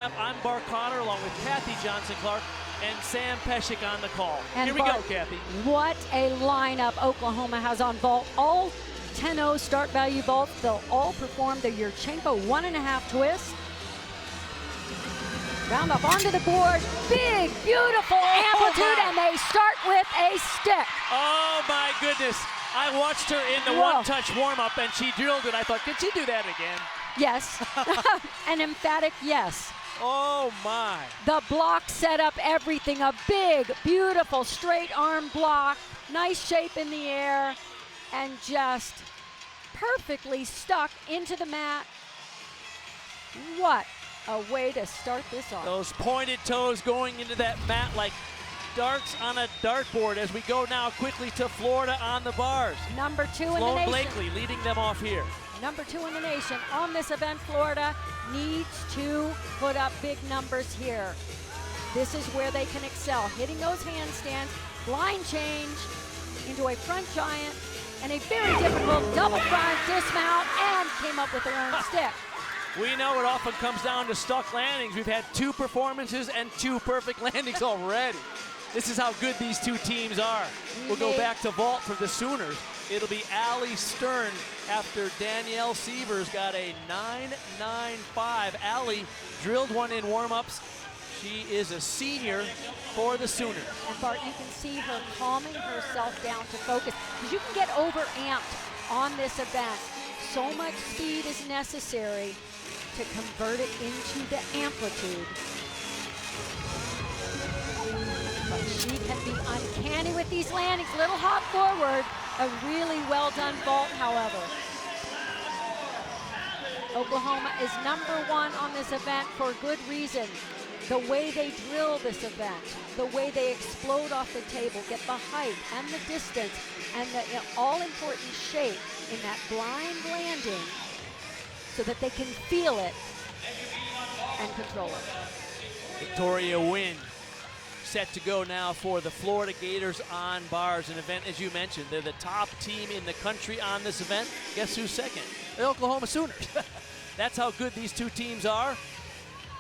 I'm Bart Connor along with Kathy Johnson-Clark and Sam Pesek on the call. And Here we Bart, go, Kathy. What a lineup Oklahoma has on vault. All 10-0 start value vaults. They'll all perform the Yurchenko 1.5 twist. Round up onto the board. Big, beautiful amplitude, and they start with a stick. Oh, my goodness. I watched her in the one-touch warm-up, and she drilled it. I thought, could she do that again? Yes. An emphatic yes. Oh, my. The block set up everything. A big, beautiful, straight arm block. Nice shape in the air. And just perfectly stuck into the mat. What a way to start this off. Those pointed toes going into that mat like darts on a dartboard as we go now quickly to Florida on the bars. Number 2 in the Sloane nation. Blakely leading them off here. Number 2 in the nation on this event. Florida needs to put up big numbers here. This is where they can excel. Hitting those handstands, blind change into a front giant, and a very difficult double front dismount, and came up with their own stick. We know it often comes down to stuck landings. We've had 2 performances and 2 perfect landings already. This is how good these 2 teams are. We'll go back to vault for the Sooners. It'll be Allie Stern after Danielle Sievers got a 9.95. Allie drilled one in warm-ups. She is a senior for the Sooners. And Bart, you can see her calming herself down to focus, because you can get over-amped on this event. So much speed is necessary to convert it into the amplitude. But she can be uncanny with these landings. Little hop forward. A really well done vault, however. Oklahoma is number 1 on this event for good reason. The way they drill this event, the way they explode off the table, get the height and the distance and the all-important shape in that blind landing so that they can feel it and control it. Victoria Wynn set to go now for the Florida Gators on bars, an event, as you mentioned, they're the top team in the country on this event. Guess who's second? The Oklahoma Sooners. That's how good these 2 teams are.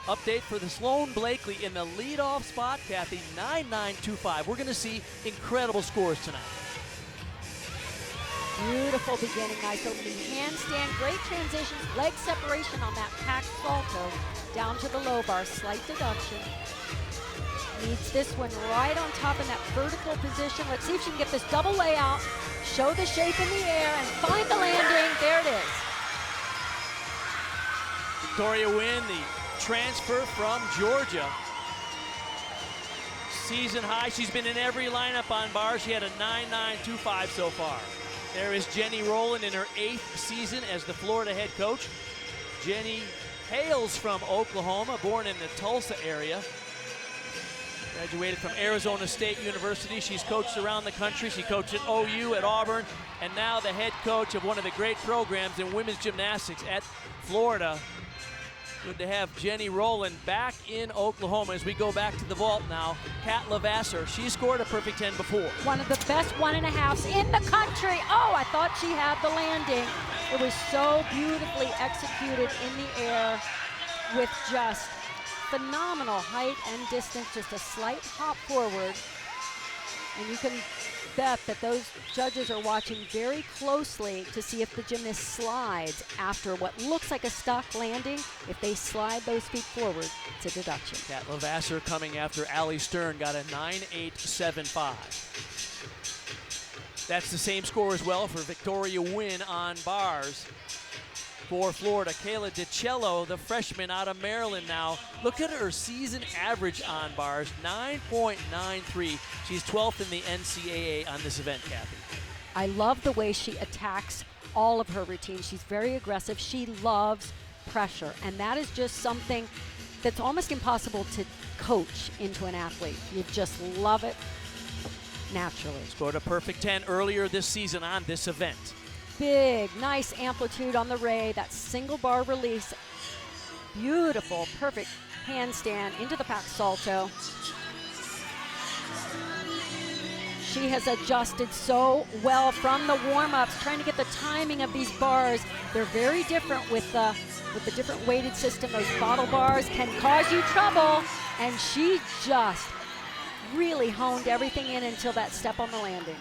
Update for the Sloane Blakely in the leadoff spot, Kathy, 9.925. We're going to see incredible scores tonight. Beautiful beginning, nice opening handstand, great transitions, leg separation on that packed salto, down to the low bar, slight deduction. Needs this one right on top in that vertical position. Let's see if she can get this double layout, show the shape in the air, and find the landing. There it is. Victoria Wynn, the transfer from Georgia. Season high, she's been in every lineup on bars. She had a 9.925 so far. There is Jenny Rowland in her 8th season as the Florida head coach. Jenny hails from Oklahoma, born in the Tulsa area. Graduated from Arizona State University. She's coached around the country. She coached at OU, at Auburn, and now the head coach of one of the great programs in women's gymnastics at Florida. Good to have Jenny Rowland back in Oklahoma as we go back to the vault now. Kat Lavasser, she scored a perfect 10 before. One of the best 1.5s in the country. Oh, I thought she had the landing. It was so beautifully executed in the air with just phenomenal height and distance, just a slight hop forward. And you can bet that those judges are watching very closely to see if the gymnast slides after what looks like a stuck landing. If they slide those feet forward, it's a deduction. Kat Lavasser coming after Allie Stern got a 9.875. That's the same score as well for Victoria Wynn on bars. For Florida, Kayla DiCello, the freshman out of Maryland now. Look at her season average on bars, 9.93. She's 12th in the NCAA on this event, Kathy. I love the way she attacks all of her routines. She's very aggressive. She loves pressure, and that is just something that's almost impossible to coach into an athlete. You just love it naturally. Scored a perfect 10 earlier this season on this event. Big, nice amplitude on the ray, that single bar release. Beautiful, perfect handstand into the packed salto. She has adjusted so well from the warm-ups, trying to get the timing of these bars. They're very different with the with the different weighted system. Those bottle bars can cause you trouble, and she just really honed everything in until that step on the landing.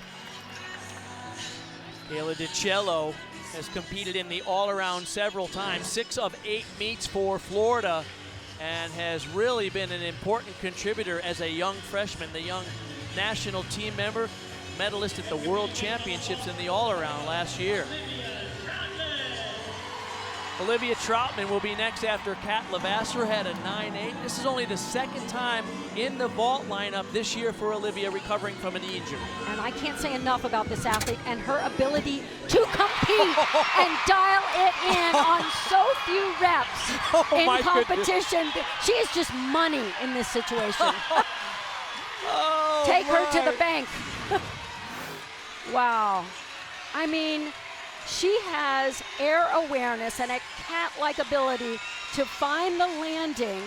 Kayla DiCello has competed in the all-around several times, 6 of 8 meets for Florida, and has really been an important contributor as a young freshman, the young national team member, medalist at the World Championships in the all-around last year. Olivia Troutman will be next after Kat Levasseur had a 9.8. This is only the second time in the vault lineup this year for Olivia, recovering from an injury. And I can't say enough about this athlete and her ability to compete and dial it in on so few reps in competition. She is just money in this situation. Take her to the bank. Wow. I mean, she has air awareness and a cat-like ability to find the landing,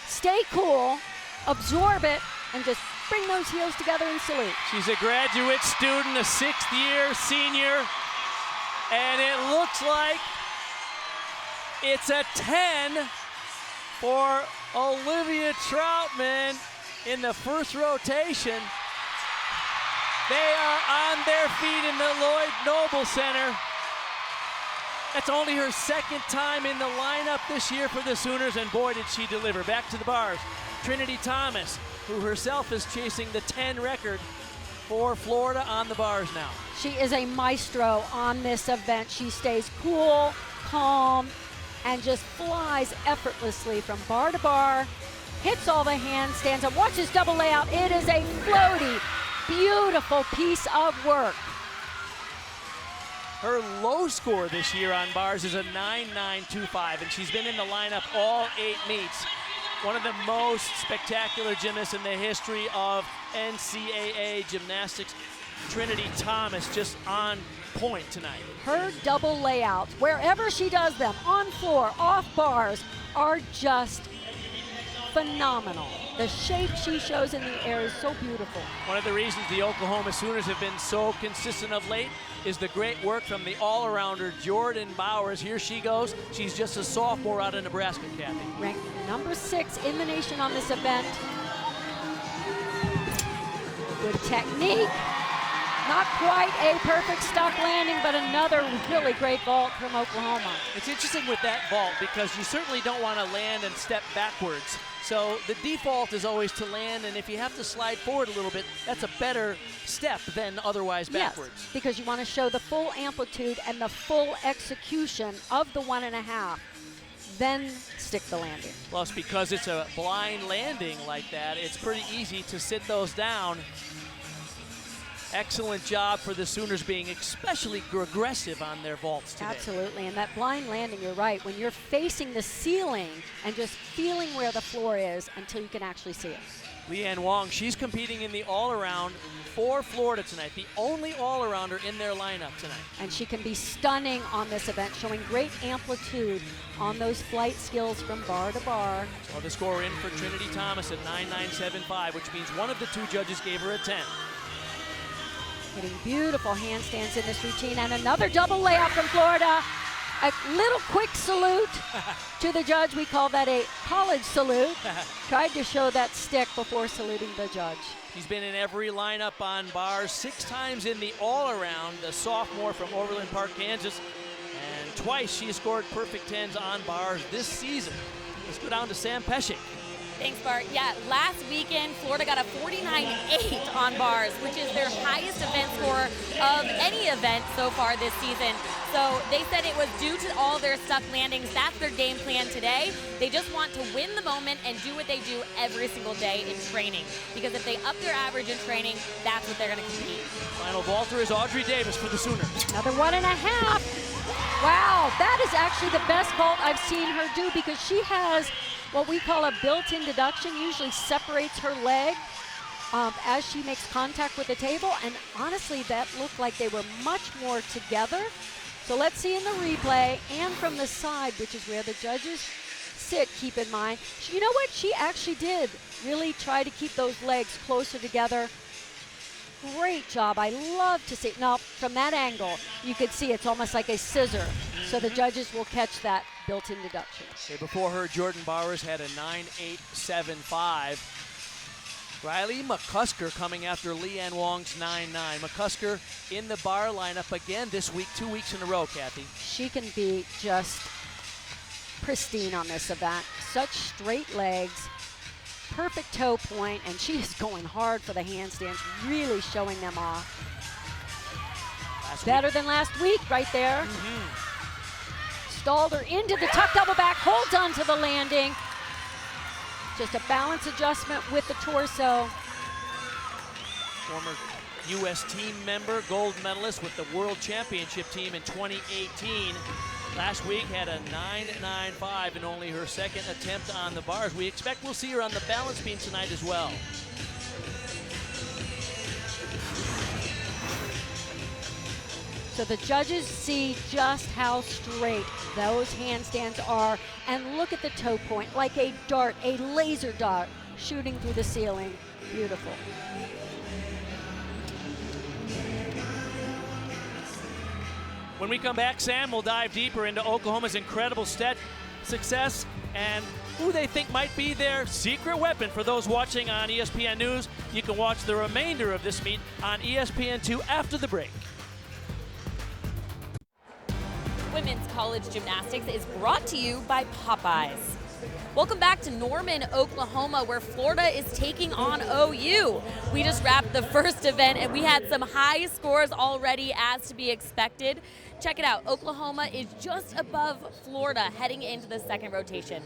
stay cool, absorb it, and just bring those heels together and salute. She's a graduate student, a 6th-year senior, and it looks like it's a 10 for Olivia Troutman in the first rotation. They are on their feet in the Lloyd Noble Center. That's only her second time in the lineup this year for the Sooners, and boy, did she deliver. Back to the bars, Trinity Thomas, who herself is chasing the 10 record for Florida, on the bars now. She is a maestro on this event. She stays cool, calm, and just flies effortlessly from bar to bar, hits all the handstands, and watch this double layout. It is a floaty, beautiful piece of work. Her low score this year on bars is a 9.925, and she's been in the lineup all 8 meets. One of the most spectacular gymnasts in the history of NCAA gymnastics. Trinity Thomas just on point tonight. Her double layouts, wherever she does them, on floor, off bars, are just phenomenal. The shape she shows in the air is so beautiful. One of the reasons the Oklahoma Sooners have been so consistent of late is the great work from the all-arounder Jordan Bowers. Here she goes. She's just a sophomore out of Nebraska, Kathy. Ranked number 6 in the nation on this event. Good technique. Not quite a perfect stuck landing, but another really great vault from Oklahoma. It's interesting with that vault because you certainly don't want to land and step backwards. So the default is always to land, and if you have to slide forward a little bit, that's a better step than otherwise backwards. Yes, because you want to show the full amplitude and the full execution of the 1.5, then stick the landing. Plus, because it's a blind landing like that, it's pretty easy to sit those down. Excellent job for the Sooners being especially aggressive on their vaults today. Absolutely, and that blind landing, you're right, when you're facing the ceiling and just feeling where the floor is until you can actually see it. Leanne Wong, she's competing in the all-around for Florida tonight, the only all-arounder in their lineup tonight. And she can be stunning on this event, showing great amplitude on those flight skills from bar to bar. So the score in for Trinity Thomas at 9.975, which means one of the 2 judges gave her a 10. Hitting beautiful handstands in this routine, and another double layup from Florida. A little quick salute to the judge. We call that a college salute. Tried to show that stick before saluting the judge. She's been in every lineup on bars, 6 times in the all-around, the sophomore from Overland Park, Kansas, and twice she has scored perfect 10s on bars this season. Let's go down to Sam Pesek. Thanks, Bart. Yeah, last weekend, Florida got a 49.8 on bars, which is their highest event score of any event so far this season. So they said it was due to all their stuck landings. That's their game plan today. They just want to win the moment and do what they do every single day in training. Because if they up their average in training, that's what they're going to compete. Final vaulter is Audrey Davis for the Sooners. Another 1.5. Wow, that is actually the best vault I've seen her do, because she has what we call a built-in deduction, usually separates her leg as she makes contact with the table, and honestly that looked like they were much more together. So let's see in the replay and from the side, which is where the judges sit, keep in mind. You know what, she actually did really try to keep those legs closer together. Great job. I love to see. Now, from that angle, you could see it's almost like a scissor. So the judges will catch that built-in deduction. Okay, before her, Jordan Bowers had a 9.875. Riley McCusker coming after Leanne Wong's 9.9. McCusker in the bar lineup again this week, 2 weeks in a row, Kathy. She can be just pristine on this event. Such straight legs, perfect toe point, and she is going hard for the handstands, really showing them off. Better than last week right there. Stalled her into the tuck double back, holds on to the landing. Just a balance adjustment with the torso. Former U.S. team member, gold medalist with the World Championship team in 2018. Last week had a 9.95 in only her second attempt on the bars. We expect we'll see her on the balance beam tonight as well. So the judges see just how straight those handstands are, and look at the toe point, like a dart, a laser dart shooting through the ceiling. Beautiful. When we come back, Sam, we'll dive deeper into Oklahoma's incredible success and who they think might be their secret weapon. For those watching on ESPN News, you can watch the remainder of this meet on ESPN2 after the break. Women's college gymnastics is brought to you by Popeyes. Welcome back to Norman, Oklahoma, where Florida is taking on OU. We just wrapped the first event and we had some high scores already, as to be expected. Check it out, Oklahoma is just above Florida heading into the second rotation.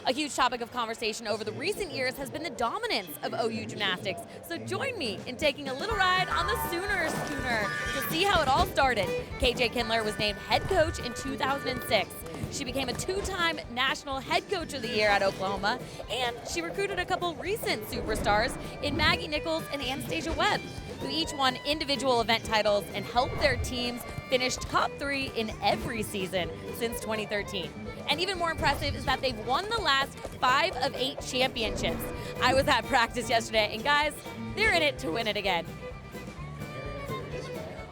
A huge topic of conversation over the recent years has been the dominance of OU gymnastics. So join me in taking a little ride on the Sooners schooner to see how it all started. KJ Kindler was named head coach in 2006. She became a two-time National Head Coach of the Year at Oklahoma, and she recruited a couple recent superstars in Maggie Nichols and Anastasia Webb, who each won individual event titles and helped their teams finish top 3 in every season since 2013. And even more impressive is that they've won the last 5 of 8 championships. I was at practice yesterday, and guys, they're in it to win it again.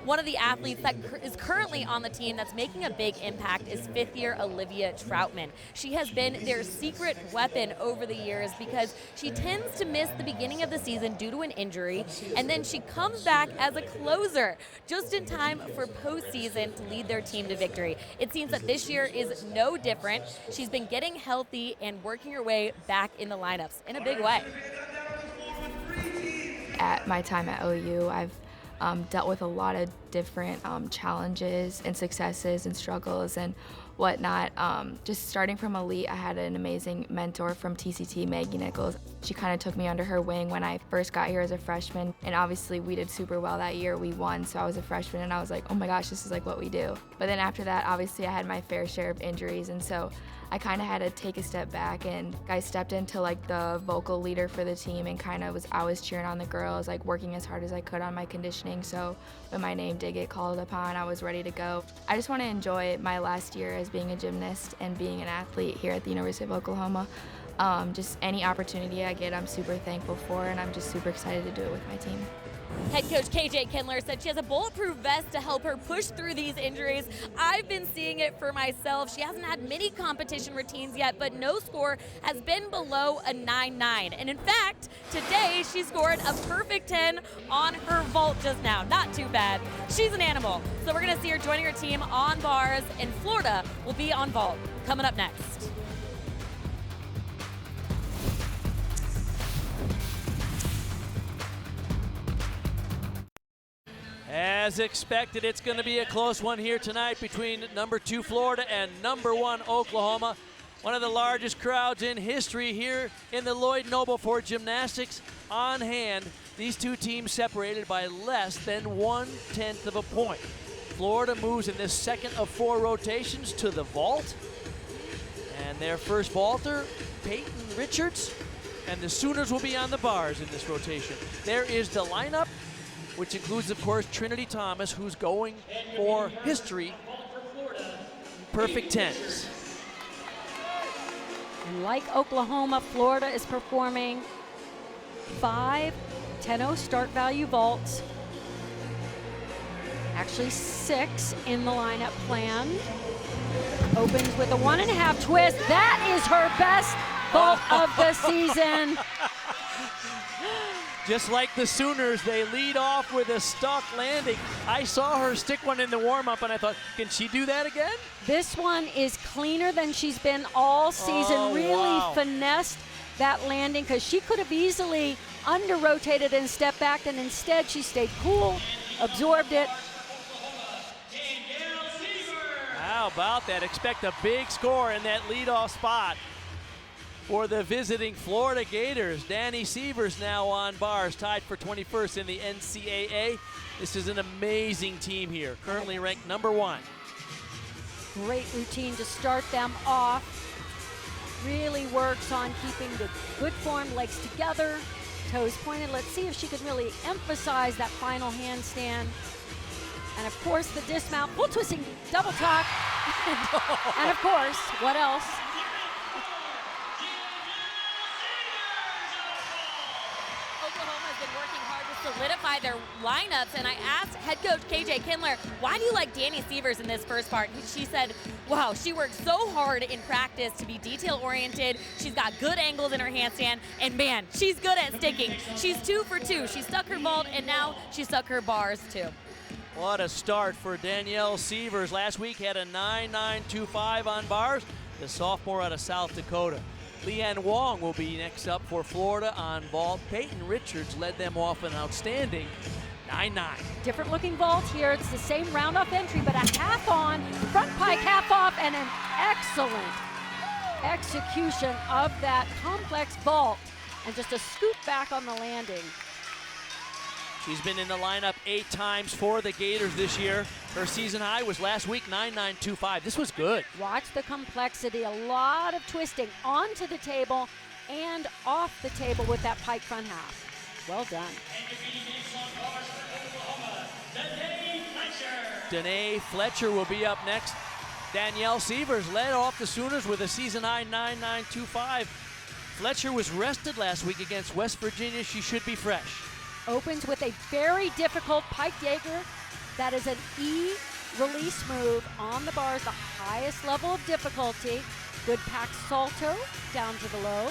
One of the athletes that is currently on the team that's making a big impact is 5th-year Olivia Troutman. She has been their secret weapon over the years because she tends to miss the beginning of the season due to an injury, and then she comes back as a closer just in time for postseason to lead their team to victory. It seems that this year is no different. She's been getting healthy and working her way back in the lineups in a big way. At my time at OU, I've dealt with a lot of different challenges and successes and struggles and whatnot. Just starting from elite, I had an amazing mentor from TCT, Maggie Nichols. She kind of took me under her wing when I first got here as a freshman, and obviously we did super well that year. We won, so I was a freshman and I was like, oh my gosh, this is like what we do. But then after that, obviously I had my fair share of injuries, and so I kind of had to take a step back, and I stepped into like the vocal leader for the team and I was cheering on the girls, like working as hard as I could on my conditioning. So when my name did get called upon, I was ready to go. I just want to enjoy my last year as being a gymnast and being an athlete here at the University of Oklahoma. Just any opportunity I get, I'm super thankful for, and I'm just super excited to do it with my team. Head coach KJ Kindler said she has a bulletproof vest to help her push through these injuries. I've been seeing it for myself. She hasn't had many competition routines yet, but no score has been below a 9.9. And in fact, today she scored a perfect 10 on her vault just now. Not too bad. She's an animal. So we're going to see her joining her team on bars, and Florida will be on vault. Coming up next. As expected, it's going to be a close one here tonight between number 2 Florida and number 1 Oklahoma. One of the largest crowds in history here in the Lloyd Noble for gymnastics on hand. These two teams separated by less than 1/10 of a point. Florida moves in this second of 4 rotations to the vault. And their first vaulter, Peyton Richards. And the Sooners will be on the bars in this rotation. There is the lineup, which includes, of course, Trinity Thomas, who's going for history, perfect 10s. And like Oklahoma, Florida is performing 5 10-0 start value vaults Actually 6 in the lineup planned. Opens with a 1.5 twist. That is her best vault of the season. Just like the Sooners, they lead off with a stuck landing. I saw her stick one in the warm-up, and I thought, can she do that again? This one is cleaner than she's been all season. Oh, really wow. finessed that landing because she could have easily under-rotated and stepped back, and instead she stayed cool, absorbed it. How about that? Expect a big score in that leadoff spot for the visiting Florida Gators. Danny Severs now on bars, tied for 21st in the NCAA. This is an amazing team here, currently ranked #1. Great routine to start them off. Really works on keeping the good form, legs together, toes pointed. Let's see if she can really emphasize that final handstand. And of course the dismount, full twisting double tuck. And of course, what else? Oklahoma has been working hard to solidify their lineups, and I asked head coach KJ Kindler, why do you like Danny Severs in this first part? She said, wow, she worked so hard in practice to be detail-oriented. She's got good angles in her handstand, and man, she's good at sticking. She's 2 for 2. She stuck her vault, and now she stuck her bars too. What a start for Danielle Severs. Last week had a 9.925 on bars, the sophomore out of South Dakota. Leanne Wong will be next up for Florida on vault. Peyton Richards led them off an outstanding 9.9. Different looking vault here. It's the same round off entry, but a half on, front pike, half off, and an excellent execution of that complex vault. And just a scoop back on the landing. She's been in the lineup 8 times for the Gators this year. Her season high was last week, 9.925. This was good. Watch the complexity, a lot of twisting onto the table and off the table with that pike front half. Well done. Danae Fletcher will be up next. Danielle Severs led off the Sooners with a season high 9.925. Fletcher was rested last week against West Virginia. She should be fresh. Opens with a very difficult pike Jaeger. That is an E release move on the bars, the highest level of difficulty. Good pack salto down to the low.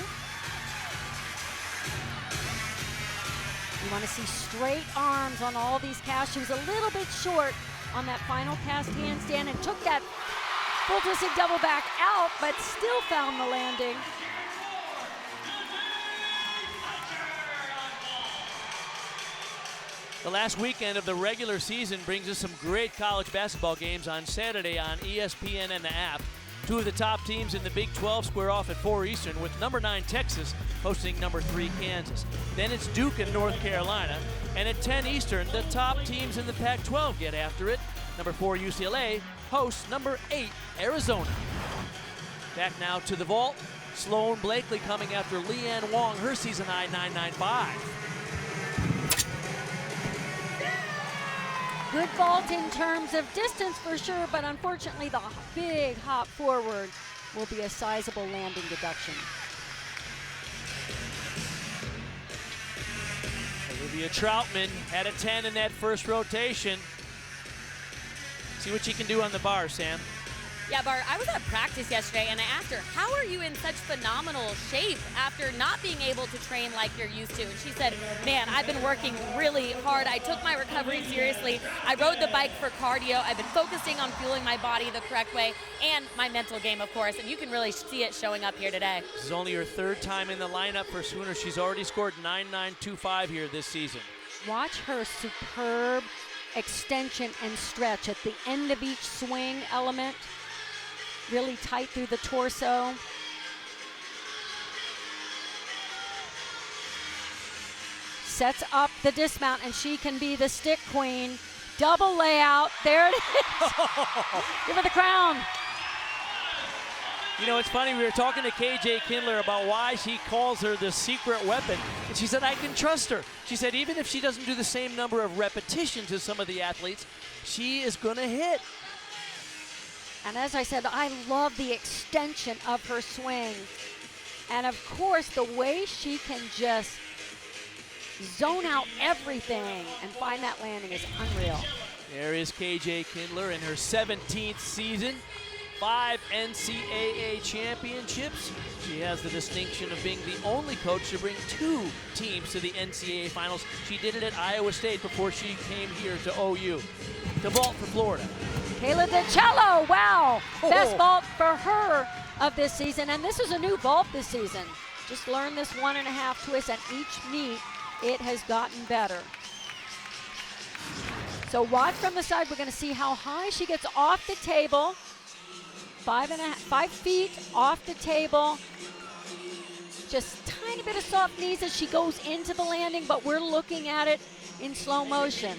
You want to see straight arms on all these casts. She was a little bit short on that final cast handstand and took that full twisted double back out, but still found the landing. The last weekend of the regular season brings us some great college basketball games on Saturday on ESPN and the app. 2 of the top teams in the Big 12 square off at 4 Eastern, with number 9 Texas hosting number 3 Kansas. Then it's Duke and North Carolina. And at 10 Eastern, the top teams in the Pac-12 get after it. Number 4 UCLA hosts number 8 Arizona. Back now to the vault. Sloan Blakely coming after Leanne Wong, her season high 9.95. Good vault in terms of distance for sure, but unfortunately the big hop forward will be a sizable landing deduction. Olivia Troutman had a 10 in that first rotation. See what she can do on the bar, Sam. Yeah, Bart, I was at practice yesterday and I asked her, how are you in such phenomenal shape after not being able to train like you're used to? And she said, man, I've been working really hard. I took my recovery seriously. I rode the bike for cardio. I've been focusing on fueling my body the correct way and my mental game, of course. And you can really see it showing up here today. This is only her 3rd time in the lineup for Sooners. She's already scored 9.925 here this season. Watch her superb extension and stretch at the end of each swing element. Really tight through the torso. Sets up the dismount, and she can be the stick queen. Double layout. There it is. Give her the crown. You know, it's funny, we were talking to KJ Kindler about why she calls her the secret weapon, and she said, I can trust her. She said, even if she doesn't do the same number of repetitions as some of the athletes, she is going to hit. And as I said, I love the extension of her swing. And of course, the way she can just zone out everything and find that landing is unreal. There is KJ Kindler in her 17th season. 5 NCAA championships. She has the distinction of being the only coach to bring 2 teams to the NCAA finals. She did it at Iowa State before she came here to OU. To vault for Florida. Kayla DiCello, wow. Best vault for her of this season. And this is a new vault this season. Just learned this 1.5 twist at each meet. It has gotten better. So watch from the side. We're going to see how high she gets off the table. 5 feet off the table. Just tiny bit of soft knees as she goes into the landing, but we're looking at it in slow motion.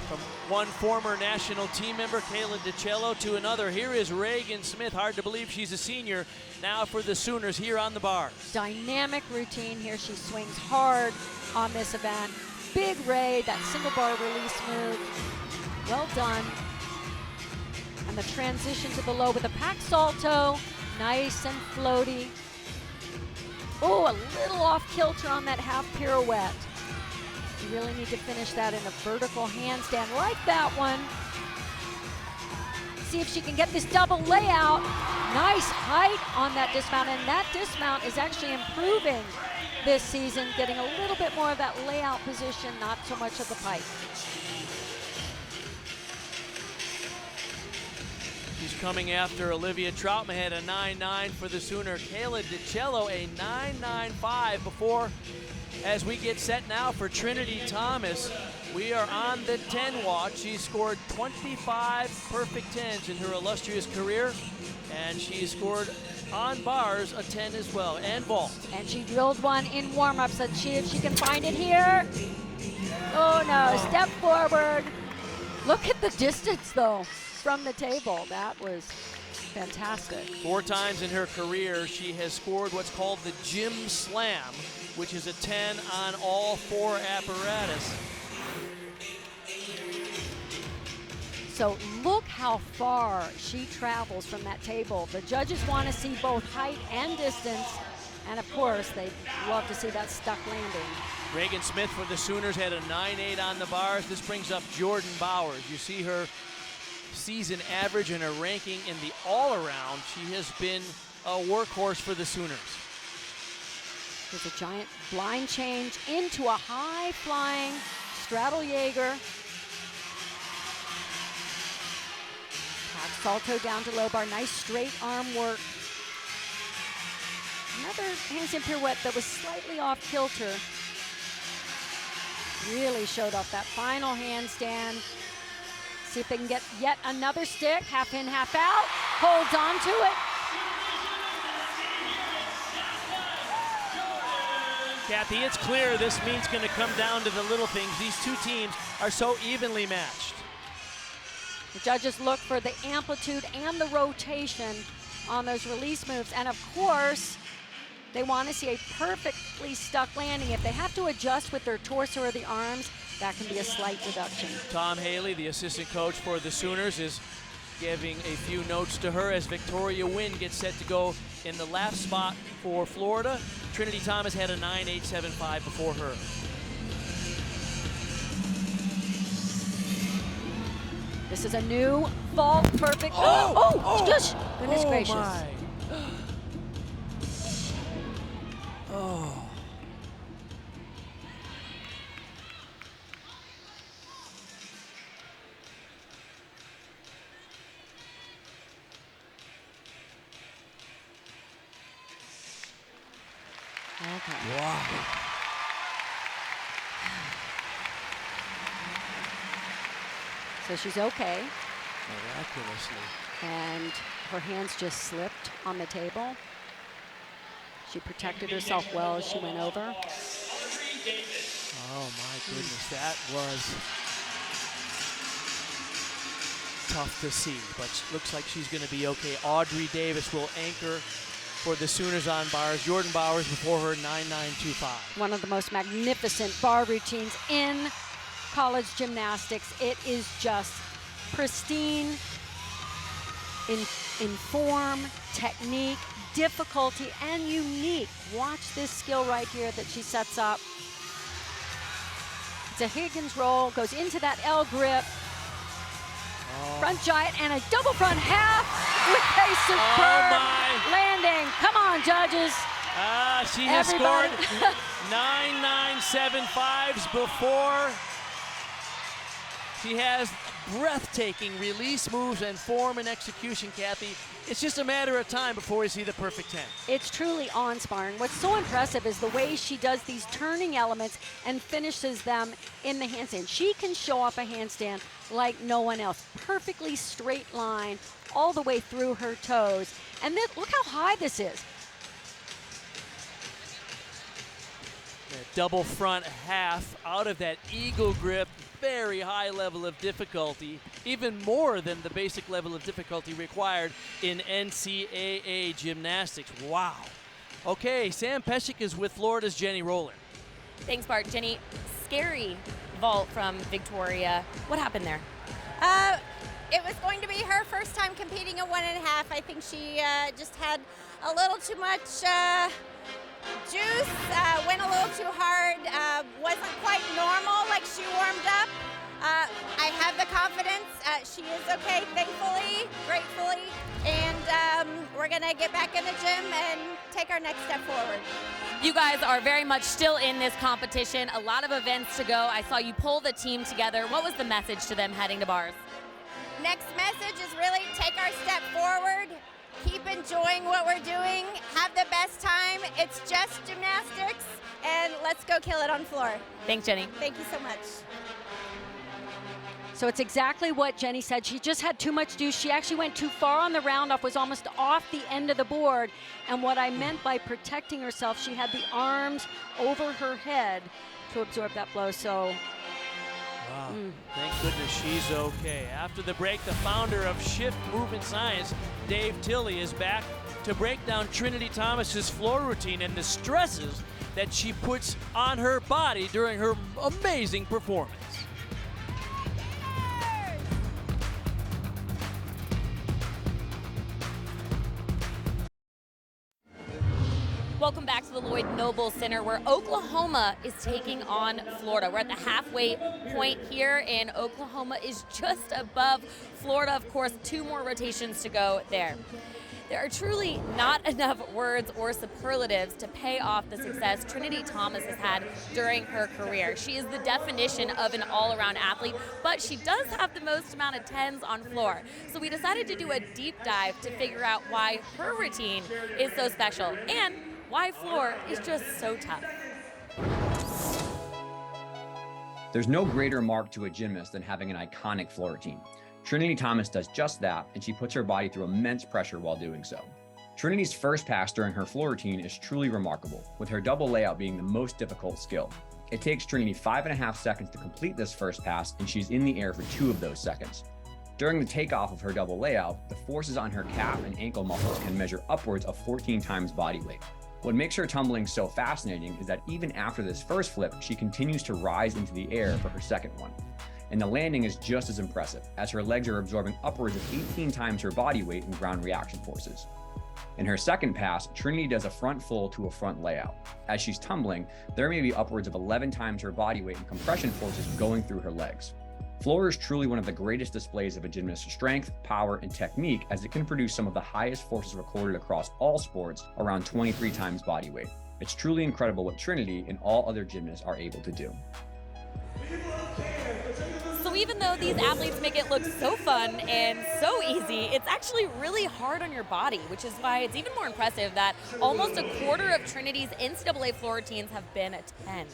From one former national team member, Kayla DiCello, to another, here is Reagan Smith. Hard to believe she's a senior now for the Sooners here on the bars. Dynamic routine here. She swings hard on this event. Big Ray, that single bar release move. Well done. And the transition to the low with a pack salto. Nice and floaty. Oh, a little off kilter on that half pirouette. You really need to finish that in a vertical handstand like that one. See if she can get this double layout. Nice height on that dismount, and that dismount is actually improving this season, getting a little bit more of that layout position, not so much of the pike. She's coming after Olivia Troutman, had a 9.9 for the Sooner. Kayla DiCello, a 9.95 before. As we get set now for Trinity Thomas, we are on the 10 watch. She scored 25 perfect 10s in her illustrious career, and she scored on bars a 10 as well, and vault. And she drilled one in warm-ups. Let's see if she can find it here. Oh no, step forward. Look at the distance though from the table. That was fantastic. 4 times in her career, she has scored what's called the Gym Slam, which is a 10 on all 4 apparatus. So look how far she travels from that table. The judges want to see both height and distance, and of course, they love to see that stuck landing. Reagan Smith for the Sooners had a 9.8 on the bars. This brings up Jordan Bowers. You see her season average and her ranking in the all-around. She has been a workhorse for the Sooners. There's a giant blind change into a high-flying straddle Jaeger. Pack salto down to low bar. Nice straight arm work. Another handstand pirouette that was slightly off kilter. Really showed off that final handstand. See if they can get yet another stick. Half in, half out. Holds on to it. Kathy, it's clear this meet's going to come down to the little things. These 2 teams are so evenly matched. The judges look for the amplitude and the rotation on those release moves. And of course, they want to see a perfectly stuck landing. If they have to adjust with their torso or the arms, that can be a slight reduction. Tom Haley, the assistant coach for the Sooners, is giving a few notes to her as Victoria Wynn gets set to go in the lap spot for Florida. Trinity Thomas had a 9.875 before her. This is a new vault perfect. Oh, gosh, goodness gracious. My. Oh. Okay. Wow. So she's okay. Miraculously. And her hands just slipped on the table. She protected herself well as she went over. Oh my goodness, that was tough to see, but looks like she's going to be okay. Audrey Davis will anchor for the Sooners on bars. Jordan Bowers before her, 9.925. One of the most magnificent bar routines in college gymnastics. It is just pristine in form, technique, difficulty, and unique. Watch this skill right here that she sets up. It's a Higgins roll, goes into that L grip. Front giant and a double front half with a superb landing. Come on, judges. She has Everybody. scored 9.975s before. She has breathtaking release moves and form and execution, Kathy. It's just a matter of time before we see the perfect 10. It's truly awe-inspiring. What's so impressive is the way she does these turning elements and finishes them in the handstand. She can show off a handstand like no one else. Perfectly straight line all the way through her toes. And then look how high this is. That double front half out of that eagle grip. Very high level of difficulty, even more than the basic level of difficulty required in NCAA gymnastics. Wow. Okay, Sam Pesek is with Florida's Jenny Rowland. Thanks, Bart. Jenny, scary vault from Victoria. What happened there? It was going to be her first time competing at 1.5. I think she just had a little too much juice, went a little too hard, wasn't quite normal like she warmed up. I have the confidence. She is okay, thankfully, gratefully, and we're going to get back in the gym and take our next step forward. You guys are very much still in this competition. A lot of events to go. I saw you pull the team together. What was the message to them heading to bars? Next message is really take our step forward. Keep enjoying what we're doing. Have the best time. It's just gymnastics, and let's go kill it on floor. Thanks, Jenny. Thank you so much. So it's exactly what Jenny said. She just had too much juice. She actually went too far on the round off, was almost off the end of the board. And what I meant by protecting herself, she had the arms over her head to absorb that blow. So Wow. Thank goodness she's okay. After the break, the founder of Shift Movement Science, Dave Tilley, is back to break down Trinity Thomas's floor routine and the stresses that she puts on her body during her amazing performance. Welcome back to the Lloyd Noble Center, where Oklahoma is taking on Florida. We're at the halfway point here, and Oklahoma is just above Florida. Of course, 2 more rotations to go there. There are truly not enough words or superlatives to pay off the success Trinity Thomas has had during her career. She is the definition of an all-around athlete, but she does have the most amount of 10s on floor. So we decided to do a deep dive to figure out why her routine is so special and why floor is just so tough. There's no greater mark to a gymnast than having an iconic floor routine. Trinity Thomas does just that, and she puts her body through immense pressure while doing so. Trinity's first pass during her floor routine is truly remarkable, with her double layout being the most difficult skill. It takes Trinity 5.5 seconds to complete this first pass, and she's in the air for 2 of those seconds. During the takeoff of her double layout, the forces on her calf and ankle muscles can measure upwards of 14 times body weight. What makes her tumbling so fascinating is that even after this first flip, she continues to rise into the air for her second one. And the landing is just as impressive, as her legs are absorbing upwards of 18 times her body weight in ground reaction forces. In her second pass, Trinity does a front full to a front layout. As she's tumbling, there may be upwards of 11 times her body weight in compression forces going through her legs. Floor is truly one of the greatest displays of a gymnast's strength, power, and technique, as it can produce some of the highest forces recorded across all sports, around 23 times body weight. It's truly incredible what Trinity and all other gymnasts are able to do. So even though these athletes make it look so fun and so easy, it's actually really hard on your body, which is why it's even more impressive that almost a quarter of Trinity's NCAA floor routines have been a 10.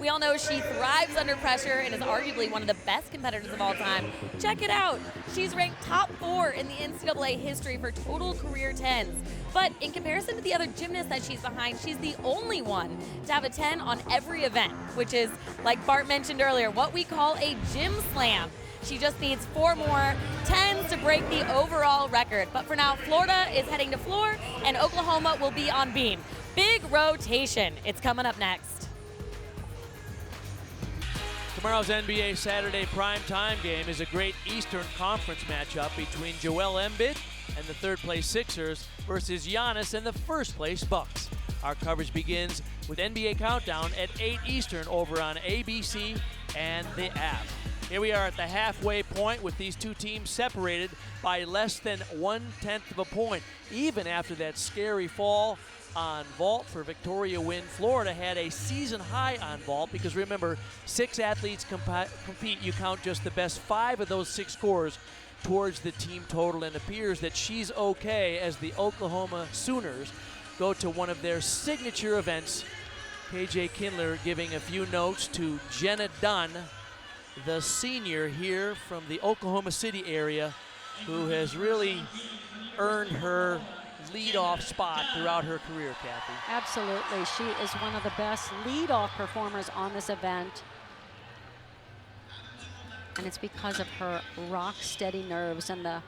We all know she thrives under pressure and is arguably one of the best competitors of all time. Check it out. She's ranked top 4 in the NCAA history for total career 10s. But in comparison to the other gymnasts that she's behind, she's the only one to have a 10 on every event, which is, like Bart mentioned earlier, what we call a gym slam. She just needs 4 more 10s to break the overall record. But for now, Florida is heading to floor, and Oklahoma will be on beam. Big rotation. It's coming up next. Tomorrow's NBA Saturday primetime game is a great Eastern Conference matchup between Joel Embiid and the third-place Sixers versus Giannis and the first-place Bucks. Our coverage begins with NBA Countdown at 8 Eastern over on ABC and the app. Here we are at the halfway point with these two teams separated by less than 1/10 of a point. Even after that scary fall on vault for Victoria Wynn, Florida had a season high on vault because remember, 6 athletes compete. You count just the best 5 of those 6 scores towards the team total, and it appears that she's okay as the Oklahoma Sooners go to one of their signature events. KJ Kindler giving a few notes to Jenna Dunn, the senior here from the Oklahoma City area, who has really earned her leadoff spot throughout her career, Kathy. Absolutely. She is one of the best leadoff performers on this event. And it's because of her rock-steady nerves and the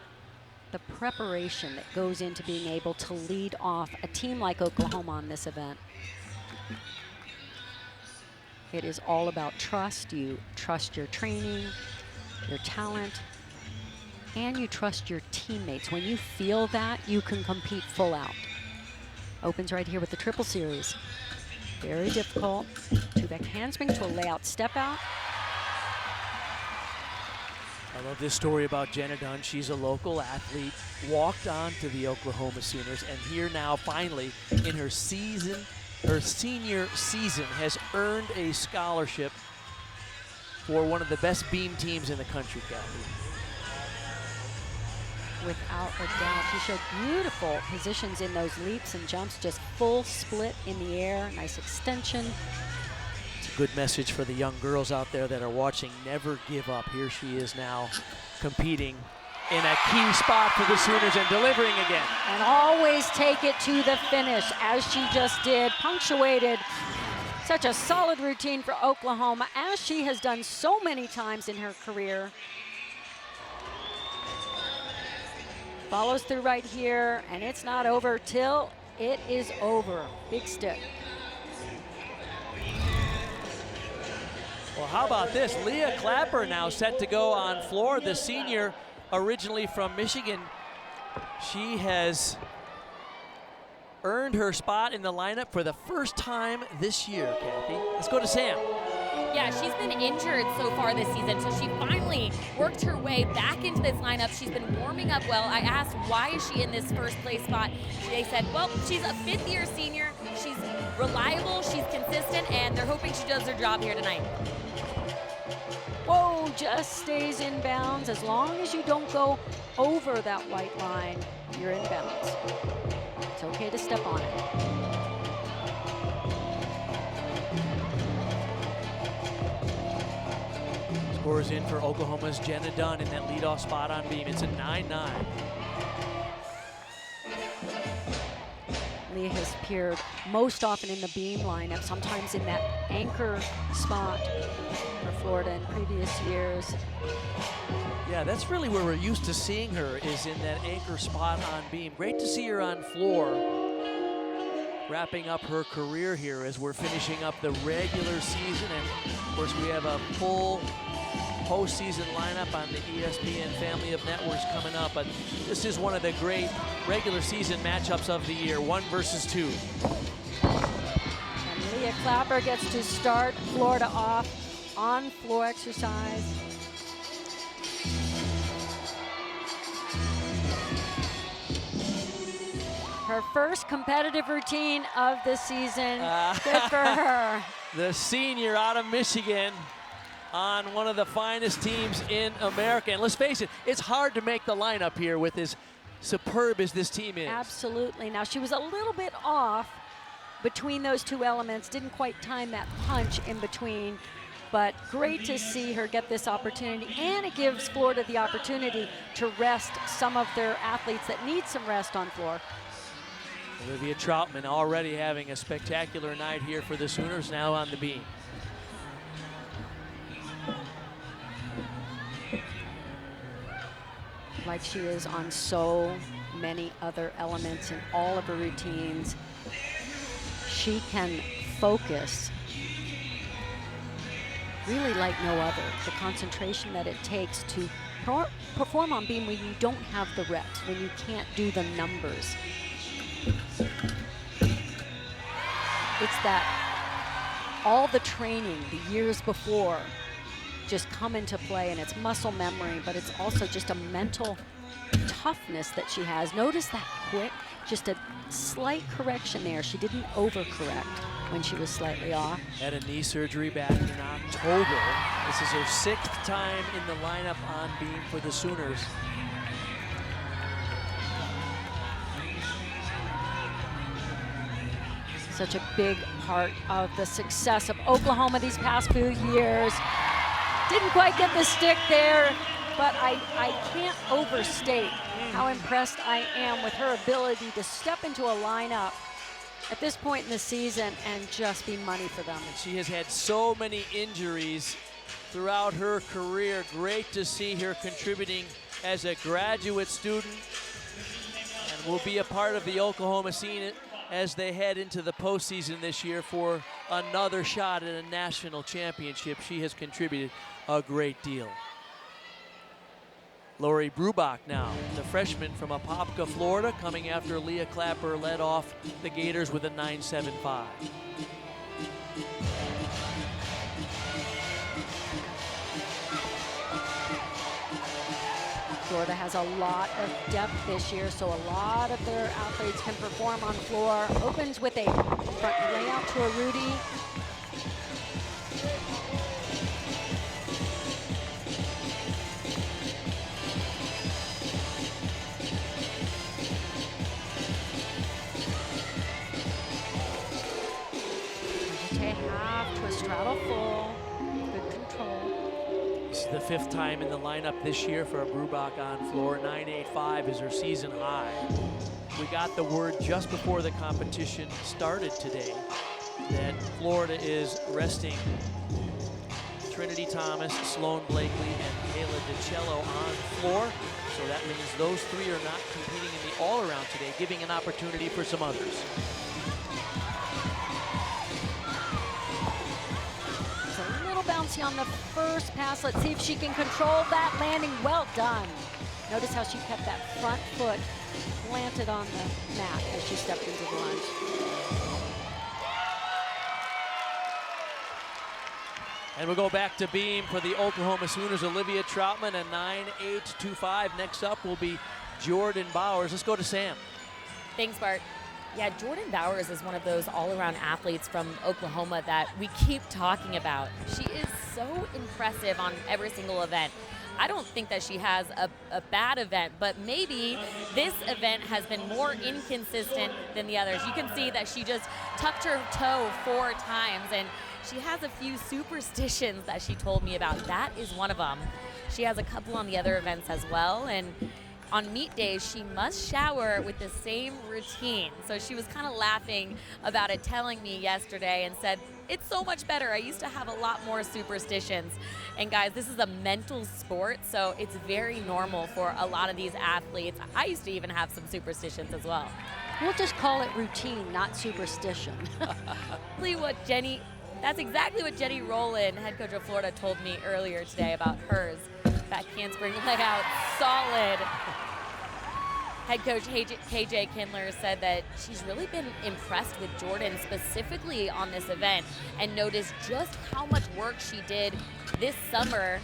preparation that goes into being able to lead off a team like Oklahoma on this event. It is all about trust. You trust your training, your talent, and you trust your teammates. When you feel that, you can compete full out. Opens right here with the triple series. Very difficult. 2-back handspring to a layout step out. I love this story about Jenna Dunn. She's a local athlete, walked on to the Oklahoma Sooners, and here now finally in her senior season has earned a scholarship for one of the best beam teams in the country, Kathy. Without a doubt. She showed beautiful positions in those leaps and jumps, just full split in the air, nice extension. It's a good message for the young girls out there that are watching. Never give up. Here she is now competing in a key spot for the Sooners and delivering again. And always take it to the finish, as she just did, punctuated. Such a solid routine for Oklahoma, as she has done so many times in her career. Follows through right here, and it's not over till it is over. Big stick. Well, how about this? Leah Clapper now set to go on floor, the senior originally from Michigan. She has earned her spot in the lineup for the first time this year, Kathy. Let's go to Sam. Yeah, she's been injured so far this season, so she finally worked her way back into this lineup. She's been warming up well. I asked, why is she in this first place spot? They said, well, she's a 5th-year senior. She's reliable, she's consistent, and they're hoping she does her job here tonight. Whoa, just stays in bounds. As long as you don't go over that white line, you're in bounds. It's okay to step on it. Scores in for Oklahoma's Jenna Dunn in that leadoff spot on beam. It's a 9-9. Leah has appeared most often in the beam lineup, sometimes in that anchor spot for Florida in previous years. Yeah, that's really where we're used to seeing her, is in that anchor spot on beam. Great to see her on floor, wrapping up her career here as we're finishing up the regular season. And of course, we have a full postseason lineup on the ESPN family of networks coming up, but this is one of the great regular season matchups of the year, 1 versus 2. And Leah Clapper gets to start Florida off on floor exercise. Her first competitive routine of the season. Good for her. The senior out of Michigan on one of the finest teams in America. And let's face it, it's hard to make the lineup here with as superb as this team is. Absolutely. Now, she was a little bit off between those two elements, didn't quite time that punch in between, but great to see her get this opportunity, and it gives Florida the opportunity to rest some of their athletes that need some rest on floor. Olivia Troutman already having a spectacular night here for the Sooners, now on the beam. Like she is on so many other elements in all of her routines. She can focus really like no other. The concentration that it takes to perform on beam when you don't have the reps, when you can't do the numbers. It's that all the training the years before just come into play, and it's muscle memory, but it's also just a mental toughness that she has. Notice that quick, just a slight correction there. She didn't overcorrect when she was slightly off. Had a knee surgery back in October. This is her 6th time in the lineup on beam for the Sooners. Such a big part of the success of Oklahoma these past few years. Didn't quite get the stick there, but I can't overstate how impressed I am with her ability to step into a lineup at this point in the season and just be money for them. And she has had so many injuries throughout her career. Great to see her contributing as a graduate student, and will be a part of the Oklahoma scene as they head into the postseason this year for another shot at a national championship. She has contributed a great deal. Lori Brubach now, the freshman from Apopka, Florida, coming after Leah Clapper led off the Gators with a 9.75. Florida has a lot of depth this year, so a lot of their athletes can perform on floor. Opens with a front layout to a Rudy. Half to a straddle full. Good control. This is the 5th time in the lineup this year for Brubach on floor. 9.85 is her season high. We got the word just before the competition started today that Florida is resting Trinity Thomas, Sloan Blakely, and Kayla DiCello on floor. So that means those 3 are not competing in the all-around today, giving an opportunity for some others. Bouncy on the first pass. Let's see if she can control that landing. Well done. Notice how she kept that front foot planted on the mat as she stepped into the lunge. And we'll go back to beam for the Oklahoma Sooners. Olivia Troutman, a 9.825. Next up will be Jordan Bowers. Let's go to Sam. Thanks, Bart. Yeah, Jordan Bowers is one of those all-around athletes from Oklahoma that we keep talking about. She is so impressive on every single event. I don't think that she has a bad event, but maybe this event has been more inconsistent than the others. You can see that she just tucked her toe 4 times, and she has a few superstitions that she told me about. That is one of them. She has a couple on the other events as well, and on meet days, she must shower with the same routine. So she was kind of laughing about it, telling me yesterday, and said, it's so much better. I used to have a lot more superstitions. And guys, this is a mental sport, so it's very normal for a lot of these athletes. I used to even have some superstitions as well. We'll just call it routine, not superstition. That's exactly what Jenny Rowland, head coach of Florida, told me earlier today about hers. Back handspring layout, solid. Head coach KJ Kindler said that she's really been impressed with Jordan specifically on this event and noticed just how much work she did this summer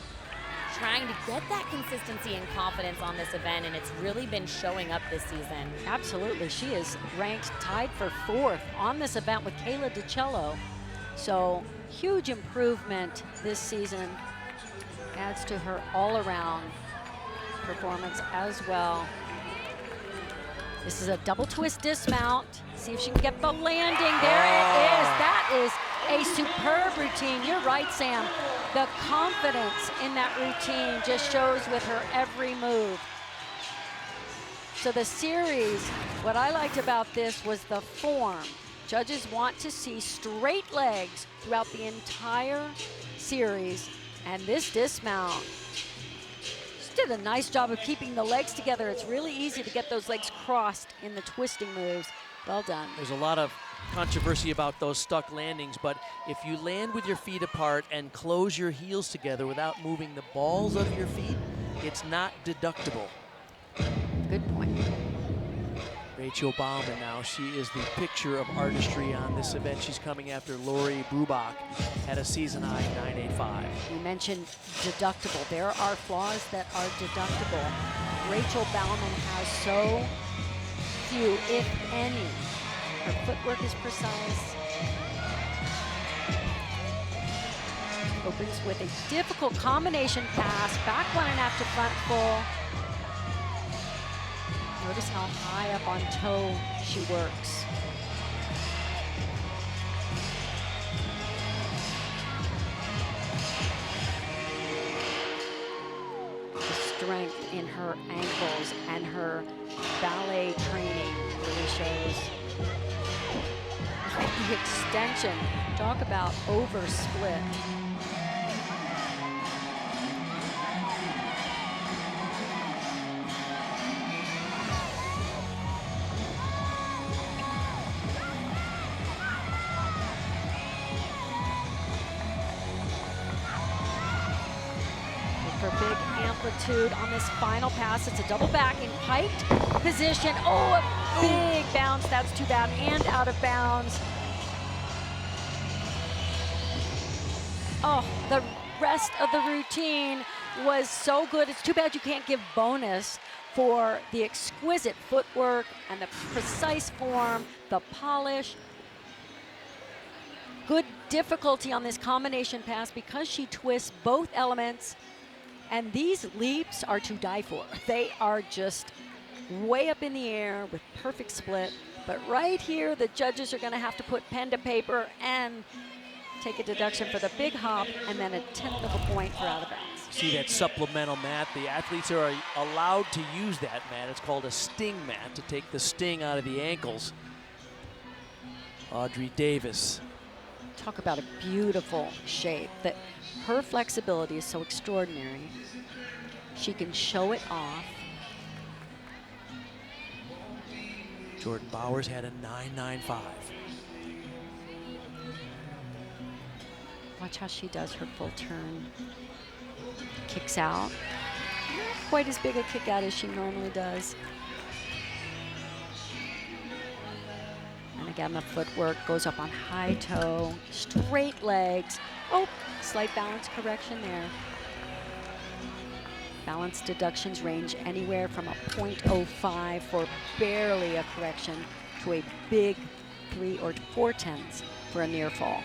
trying to get that consistency and confidence on this event, and it's really been showing up this season. Absolutely. She is ranked tied for 4th on this event with Kayla DiCello. So huge improvement this season. Adds to her all-around performance as well. This is a double twist dismount. See if she can get the landing. There it is. That is a superb routine. You're right, Sam. The confidence in that routine just shows with her every move. So the series, what I liked about this was the form. Judges want to see straight legs throughout the entire series. And this dismount just did a nice job of keeping the legs together. It's really easy to get those legs crossed in the twisting moves. Well done. There's a lot of controversy about those stuck landings, but if you land with your feet apart and close your heels together without moving the balls of your feet, it's not deductible. Good point. Rachel Bauman now, she is the picture of artistry on this event. She's coming after Lori Brubach at a season high 9.85. You mentioned deductible. There are flaws that are deductible. Rachel Bauman has so few, if any. Her footwork is precise. Opens with a difficult combination pass, back 1.5 to front full. Notice how high up on toe she works. The strength in her ankles and her ballet training really shows. The extension, talk about oversplit. Big amplitude on this final pass. It's a double back in piked position. Oh, a big bounce. That's too bad. And out of bounds. Oh, the rest of the routine was so good. It's too bad you can't give bonus for the exquisite footwork and the precise form, the polish. Good difficulty on this combination pass because she twists both elements. And these leaps are to die for. They are just way up in the air with perfect split. But right here, the judges are gonna have to put pen to paper and take a deduction for the big hop and then 1/10 of a point for out of bounds. See that supplemental mat? The athletes are allowed to use that mat. It's called a sting mat to take the sting out of the ankles. Audrey Davis. Talk about a beautiful shape. That her flexibility is so extraordinary. She can show it off. Jordan Bowers had a 9.95. Watch how she does her full turn. Kicks out. Not quite as big a kick out as she normally does. And again, the footwork goes up on high toe, straight legs. Oh, slight balance correction there. Balance deductions range anywhere from a 0.05 for barely a correction to a big 3 or 4/10 for a near fall.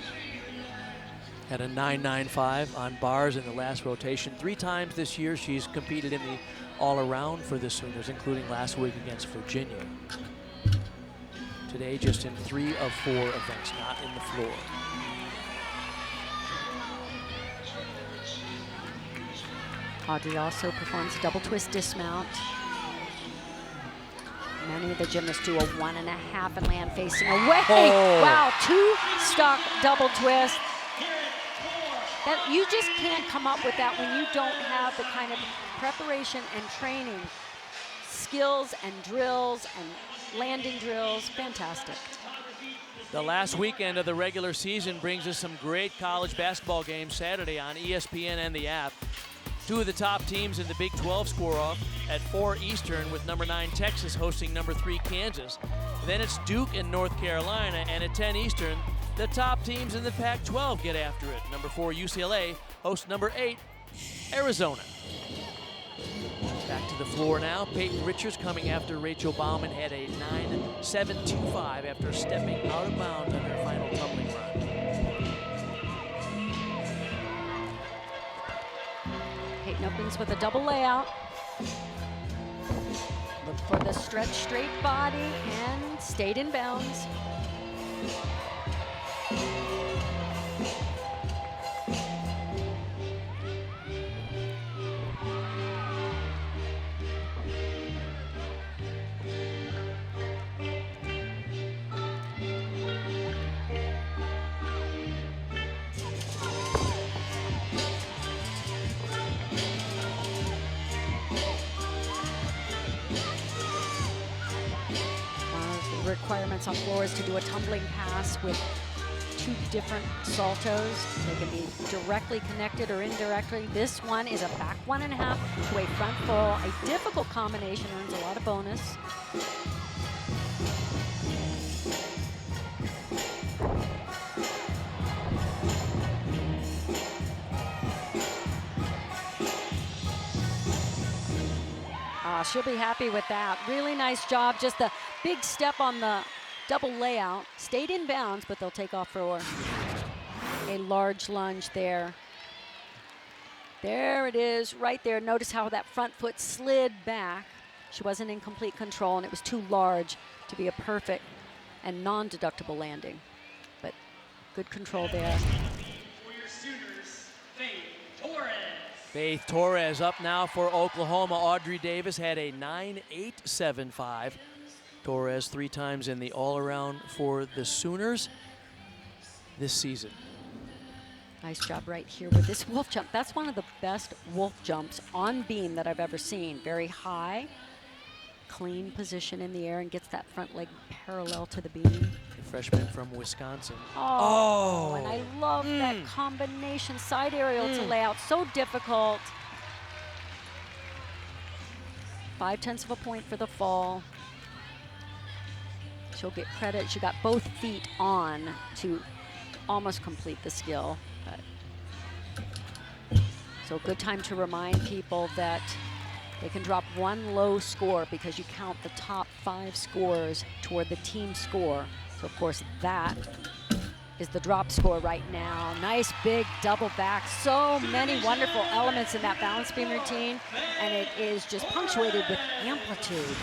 Had a 9.95 on bars in the last rotation. 3 times this year she's competed in the all-around for the Sooners, including last week against Virginia. Today just in 3 of 4 events, not in the floor. Audrey also performs a double twist dismount. Many of the gymnasts do a 1.5 and land facing away. Oh. Wow, 2 stock double twist. That, you just can't come up with that when you don't have the kind of preparation and training, skills and drills and landing drills. Fantastic. The last weekend of the regular season brings us some great college basketball games Saturday on ESPN and the app. 2 of the top teams in the Big 12 score off at 4 Eastern with number 9 Texas hosting number 3 Kansas. Then it's Duke and North Carolina, and at 10 Eastern, the top teams in the Pac-12 get after it. Number 4 UCLA hosts number 8 Arizona. Back to the floor now. Peyton Richards coming after Rachel Bauman had a 9.725 after stepping out of bounds on her final tumbling run. Peyton opens with a double layout. Look for the stretch straight body and stayed in bounds. Requirements on floor is to do a tumbling pass with 2 different saltos. They can be directly connected or indirectly. This one is a back 1.5 to a front full. A difficult combination, earns a lot of bonus. Yeah, she'll be happy with that. Really nice job. Just a big step on the double layout. Stayed in bounds, but they'll take off for a large lunge there. There it is, right there. Notice how that front foot slid back. She wasn't in complete control, and it was too large to be a perfect and non-deductible landing. But good control there. For your Sooners, Faith Torres. Faith Torres up now for Oklahoma. Audrey Davis had a 9.875. Torres 3 times in the all-around for the Sooners this season. Nice job right here with this wolf jump. That's one of the best wolf jumps on beam that I've ever seen. Very high, clean position in the air, and gets that front leg parallel to the beam. The freshman from Wisconsin. Oh, and I love that combination side aerial to layout. So difficult. 0.5 of a point for the fall. She'll get credit. She got both feet on to almost complete the skill. So a good time to remind people that they can drop one low score because you count the top 5 scores toward the team score. So of course that is the drop score right now. Nice big double back. So many wonderful elements in that balance beam routine, and it is just punctuated with amplitude.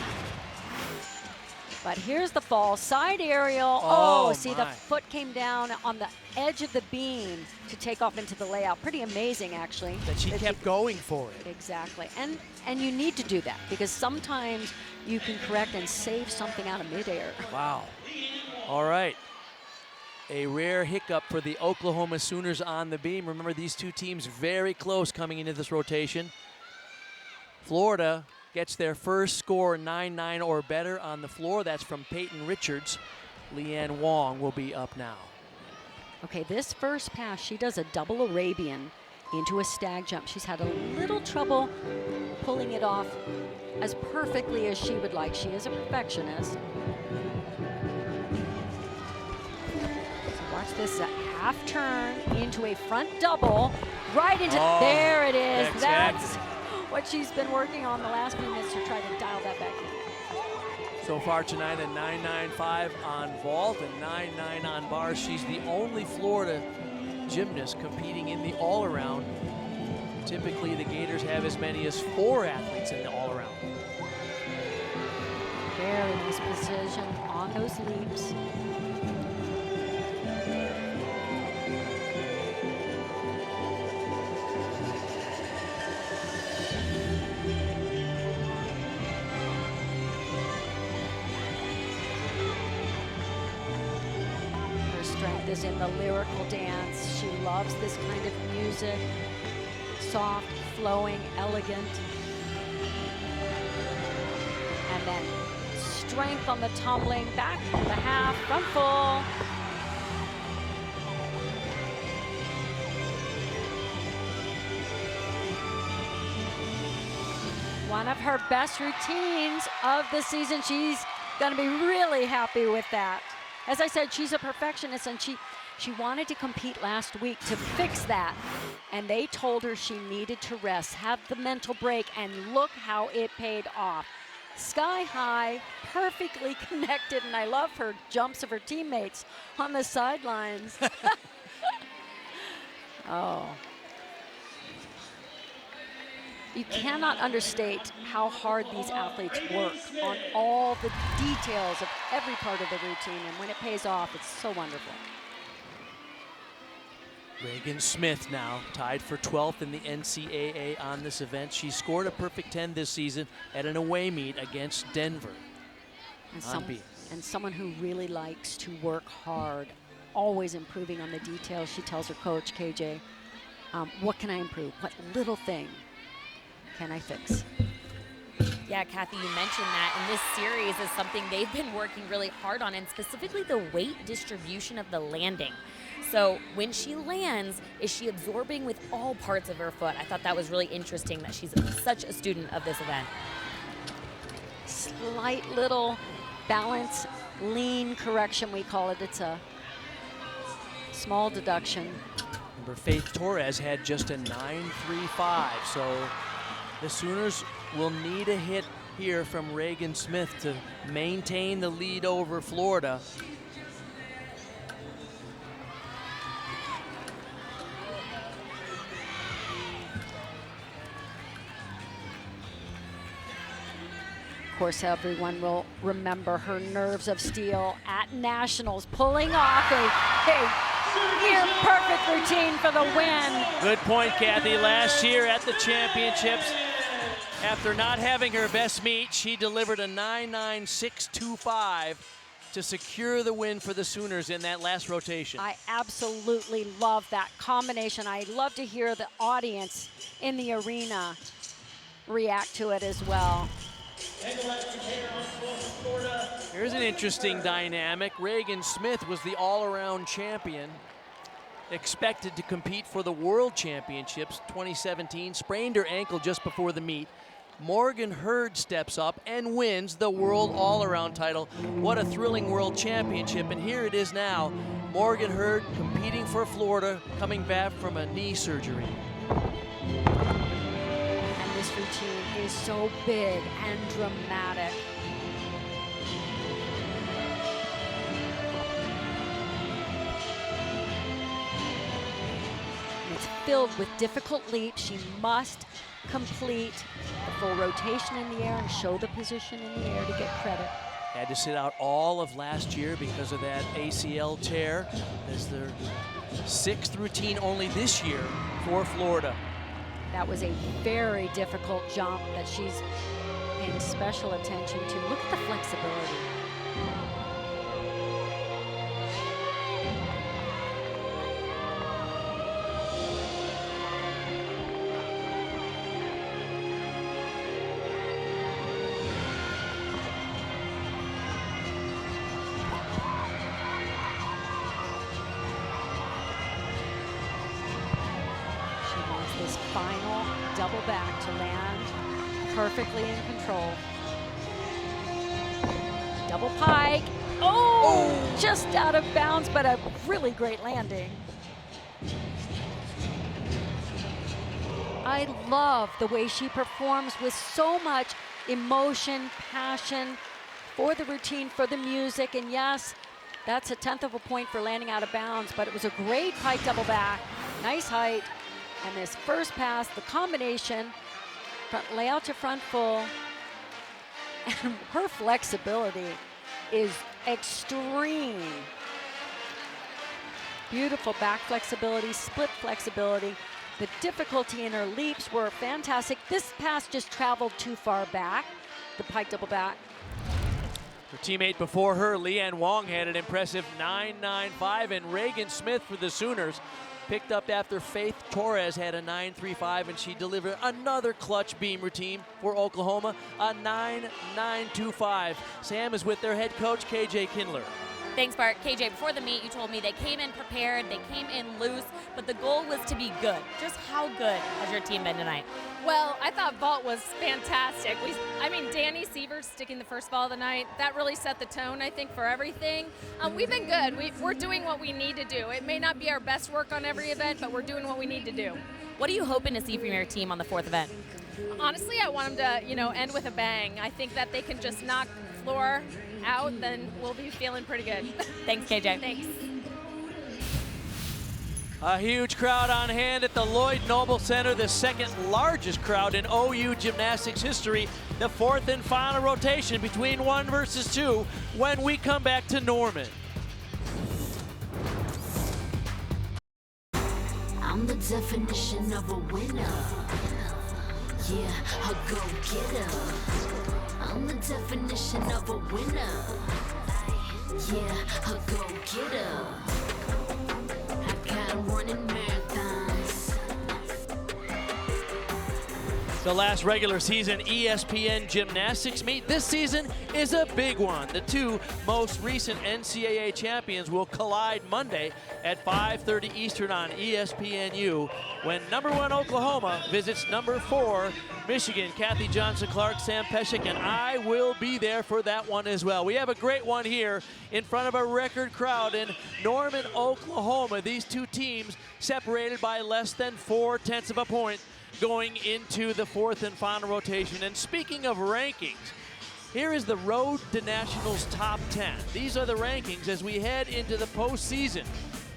But here's the fall, side aerial. Oh, see the foot came down on the edge of the beam to take off into the layout. Pretty amazing, actually. That she kept going for it. Exactly, and you need to do that because sometimes you can correct and save something out of midair. Wow. All right. A rare hiccup for the Oklahoma Sooners on the beam. Remember, these two teams very close coming into this rotation. Florida gets their first score 9-9 or better on the floor. That's from Peyton Richards. Leanne Wong will be up now. Okay, this first pass, she does a double Arabian into a stag jump. She's had a little trouble pulling it off as perfectly as she would like. She is a perfectionist. So watch this half turn into a front double, right into, there it is. Exactly. That's what she's been working on the last few minutes to try to dial that back in. So far tonight, a 9.95 on vault and 9.9 on bars. She's the only Florida gymnast competing in the all-around. Typically, the Gators have as many as 4 athletes in the all-around. Very nice precision on those leaps. Is in the lyrical dance. She loves this kind of music. Soft, flowing, elegant. And then strength on the tumbling, back to the half, front full. One of her best routines of the season. She's gonna be really happy with that. As I said, she's a perfectionist, and she wanted to compete last week to fix that. And they told her she needed to rest, have the mental break, and look how it paid off. Sky high, perfectly connected, and I love her jumps of her teammates on the sidelines. Oh. You cannot understate how hard these athletes work on all the details of every part of the routine, and when it pays off, it's so wonderful. Reagan Smith now tied for 12th in the NCAA on this event. She scored a perfect 10 this season at an away meet against Denver. And someone who really likes to work hard, always improving on the details. She tells her coach, KJ, what can I improve? What little thing can I fix? Yeah, Kathy, you mentioned that, and this series is something they've been working really hard on, and specifically the weight distribution of the landing. So when she lands, is she absorbing with all parts of her foot? I thought that was really interesting that she's such a student of this event. Slight little balance, lean correction, we call it. It's a small deduction. Remember, Faith Torres had just a 9.35, so the Sooners will need a hit here from Reagan Smith to maintain the lead over Florida. Of course, everyone will remember her nerves of steel at Nationals, pulling off a near-perfect routine for the win. Good point, Kathy. Last year at the championships, after not having her best meet, she delivered a 9.9625 to secure the win for the Sooners in that last rotation. I absolutely love that combination. I love to hear the audience in the arena react to it as well. Here's an interesting dynamic. Reagan Smith was the all-around champion, expected to compete for the World Championships 2017, sprained her ankle just before the meet. Morgan Hurd steps up and wins the World All-Around title. What a thrilling World Championship, and here it is now. Morgan Hurd competing for Florida, coming back from a knee surgery. And this routine is so big and dramatic. It's filled with difficult leaps. She must complete the full rotation in the air and show the position in the air to get credit. Had to sit out all of last year because of that ACL tear. As their 6th routine only this year for Florida. That was a very difficult jump that she's paying special attention to. Look at the flexibility. Final double back to land perfectly in control. Double pike. Oh, just out of bounds, but a really great landing. I love the way she performs with so much emotion, passion for the routine, for the music, and yes, that's a 1/10 of a point for landing out of bounds, but it was a great pike double back, nice height. And this first pass, the combination, front layout to front full, and her flexibility is extreme. Beautiful back flexibility, split flexibility. The difficulty in her leaps were fantastic. This pass just traveled too far back, the pike double back. Her teammate before her, Leanne Wong, had an impressive 9.95, and Reagan Smith for the Sooners picked up after Faith Torres had a 9.35, and she delivered another clutch beam routine for Oklahoma, a 9.925. Sam is with their head coach, KJ Kindler. Thanks, Bart. KJ, before the meet, you told me they came in prepared, they came in loose, but the goal was to be good. Just how good has your team been tonight? Well, I thought vault was fantastic. Danny Sievers sticking the first ball of the night, that really set the tone, I think, for everything. We've been good. We're doing what we need to do. It may not be our best work on every event, but we're doing what we need to do. What are you hoping to see from your team on the 4th event? Honestly, I want them to, end with a bang. I think that they can just knock floor out, then we'll be feeling pretty good. Thanks, KJ. Thanks. A huge crowd on hand at the Lloyd Noble Center, the 2nd largest crowd in OU gymnastics history. The 4th and final rotation between 1 versus 2 when we come back to Norman. I'm the definition of a winner. Yeah, a go-getter. I'm the definition of a winner. Yeah, a go-getter. I got running marathons. The last regular season ESPN gymnastics meet this season is a big one. The 2 most recent NCAA champions will collide Monday at 5:30 Eastern on ESPNU when number 1 Oklahoma visits number 4 Michigan. Kathy Johnson-Clark, Sam Pesek, and I will be there for that one as well. We have a great one here in front of a record crowd in Norman, Oklahoma. These 2 teams separated by less than 4/10 of a point. going into the fourth and final rotation. And speaking of rankings, here is the Road to Nationals top 10. These are the rankings as we head into the postseason.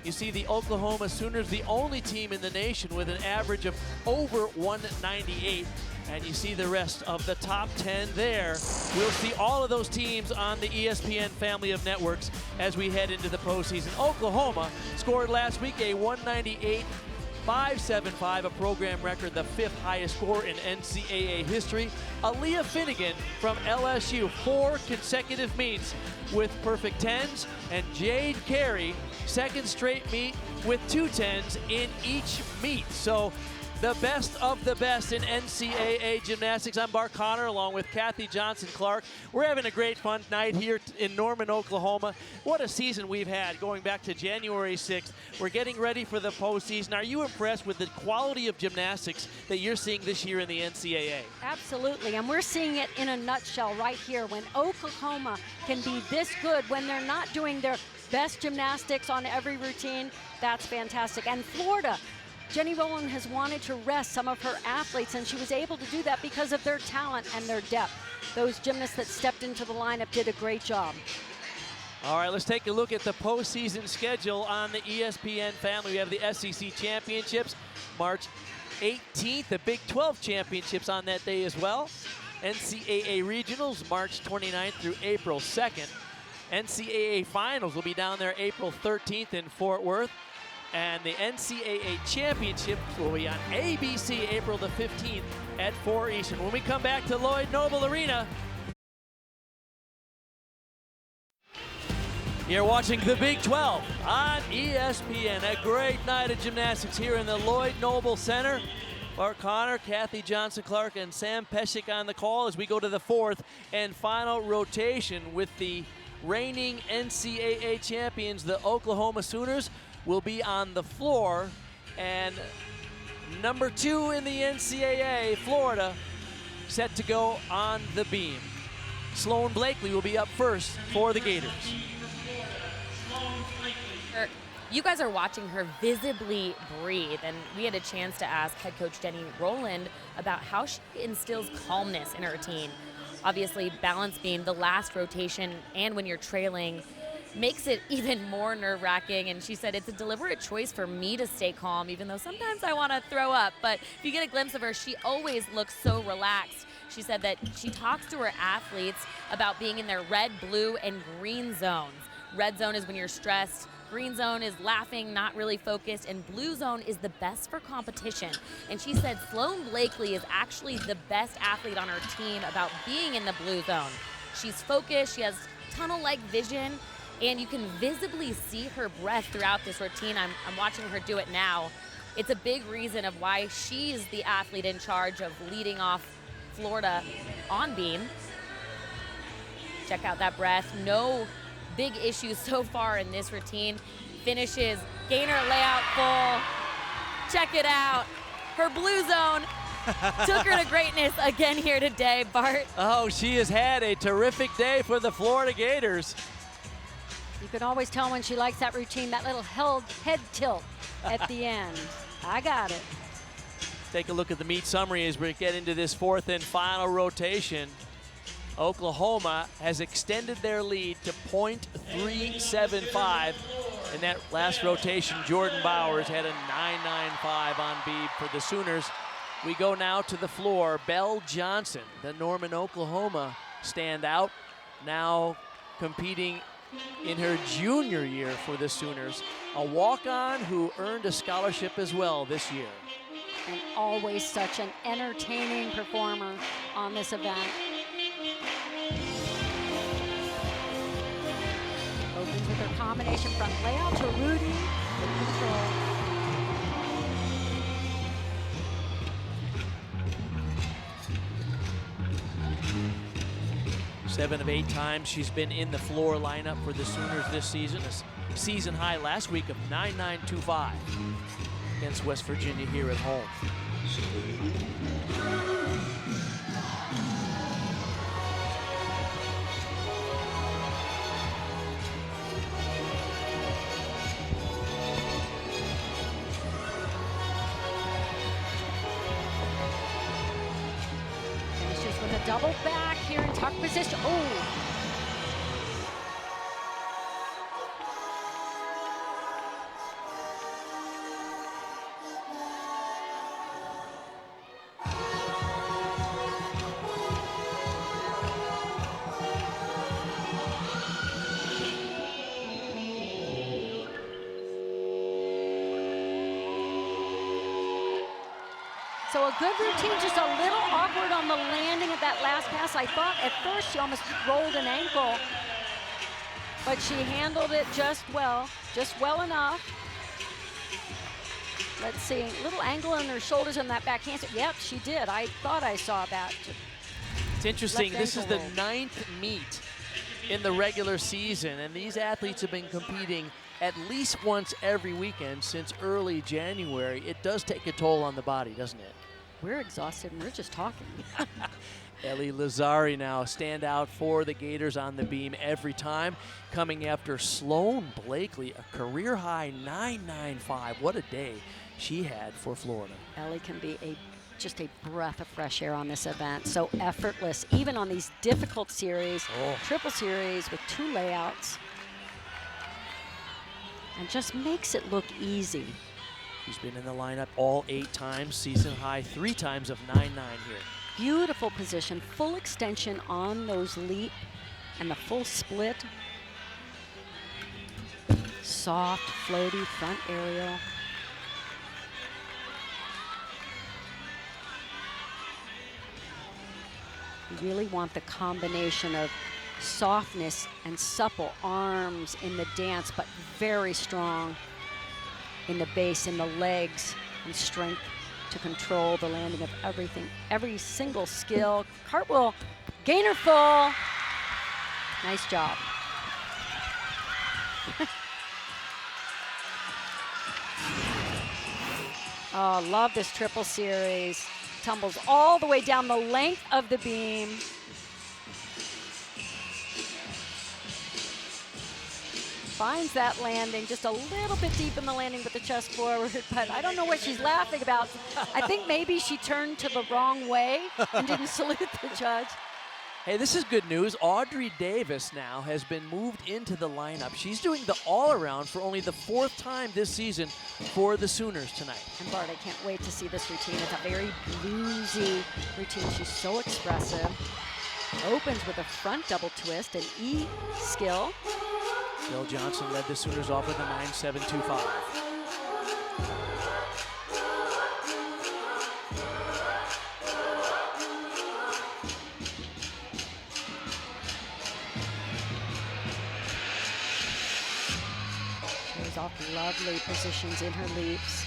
You see the Oklahoma Sooners, the only team in the nation with an average of over 198. And you see the rest of the top 10 there. We'll see all of those teams on the ESPN family of networks as we head into the postseason. Oklahoma scored last week a 198.575, a program record, the 5th highest score in NCAA history. Aaliyah Finnegan from LSU, 4 consecutive meets with perfect 10s, and Jade Carey, 2nd straight meet with 2 10s in each meet. So the best of the best in NCAA gymnastics. I'm Bart Connor along with Kathy Johnson-Clark. We're having a great fun night here in Norman, Oklahoma. What a season we've had going back to January 6th. We're getting ready for the postseason. Are you impressed with the quality of gymnastics that you're seeing this year in the NCAA? Absolutely, and we're seeing it in a nutshell right here. When Oklahoma can be this good, when they're not doing their best gymnastics on every routine, that's fantastic. And Florida, Jenny Rowland has wanted to rest some of her athletes, and she was able to do that because of their talent and their depth. Those gymnasts that stepped into the lineup did a great job. All right, let's take a look at the postseason schedule on the ESPN family. We have the SEC Championships, March 18th, the Big 12 Championships on that day as well. NCAA Regionals, March 29th through April 2nd. NCAA Finals will be down there April 13th in Fort Worth. And the NCAA Championship will be on ABC April the 15th at 4 Eastern. When we come back to Lloyd Noble Arena, you're watching the Big 12 on ESPN. A great night of gymnastics here in the Lloyd Noble Center. Bart Connor, Kathy Johnson-Clark, and Sam Pesek on the call as we go to the fourth and final rotation with the reigning NCAA champions, the Oklahoma Sooners, will be on the floor, and number 2 in the NCAA, Florida, set to go on the beam. Sloan Blakely will be up first for the Gators. You guys are watching her visibly breathe, and we had a chance to ask head coach Jenny Rowland about how she instills calmness in her team. Obviously, balance beam, the last rotation, and when you're trailing, makes it even more nerve-wracking. And she said, it's a deliberate choice for me to stay calm, even though sometimes I want to throw up. But if you get a glimpse of her, she always looks so relaxed. She said that she talks to her athletes about being in their red, blue, and green zones. Red zone is when you're stressed. Green zone is laughing, not really focused, and blue zone is the best for competition. And she said Sloan Blakely is actually the best athlete on her team about being in the blue zone. She's focused, she has tunnel-like vision, and you can visibly see her breath throughout this routine. I'm watching her do it now. It's a big reason of why she's the athlete in charge of leading off Florida on beam. Check out that breath. No big issues so far in this routine. Finishes, gainer layout full. Check it out. Her blue zone took her to greatness again here today, Bart. Oh, she has had a terrific day for the Florida Gators. You can always tell when she likes that routine, that little head tilt at the end. I got it. Take a look at the meet summary as we get into this fourth and final rotation. Oklahoma has extended their lead to .375. In that last rotation, Jordan Bowers had a 9.95 on bead for the Sooners. We go now to the floor. Belle Johnson, the Norman, Oklahoma standout, now competing in her junior year for the Sooners. A walk-on who earned a scholarship as well this year. And always such an entertaining performer on this event. Opens with her combination front layout to Rudy with control. 7 of 8 times she's been in the floor lineup for the Sooners this season. A season high last week of 9.925 against West Virginia here at home. a double back here in tuck position. Oh. So a good routine, just a little awkward on the landing of that last pass. I thought at first she almost rolled an ankle, but she handled it just well enough. Let's see, little angle on her shoulders on that back handstand. Yep, she did. I thought I saw that. It's interesting, this is the roll. 9th meet in the regular season, and these athletes have been competing at least once every weekend since early January. It does take a toll on the body, doesn't it? We're exhausted and we're just talking. Ellie Lazzari now stand out for the Gators on the beam every time, coming after Sloan Blakely, a career high 9.95. What a day she had for Florida. Ellie can be just a breath of fresh air on this event. So effortless, even on these difficult series, triple series with 2 layouts. And just makes it look easy. She's been in the lineup all 8 times, season high 3 times of 9.9 here. Beautiful position, full extension on those leap and the full split. Soft, floaty front aerial. You really want the combination of softness and supple arms in the dance, but very strong in the base, in the legs, and strength to control the landing of everything, every single skill. Cartwheel, gainer full. Nice job. Oh, love this triple series. Tumbles all the way down the length of the beam. Finds that landing just a little bit deep in the landing with the chest forward, but I don't know what she's laughing about. I think maybe she turned to the wrong way and didn't salute the judge. Hey, this is good news. Audrey Davis now has been moved into the lineup. She's doing the all-around for only the 4th time this season for the Sooners tonight. And Bart, I can't wait to see this routine. It's a very bluesy routine. She's so expressive. Opens with a front double twist, an E skill. Bill Johnson led the Sooners off with a 9.725. Shows off lovely positions in her leaps.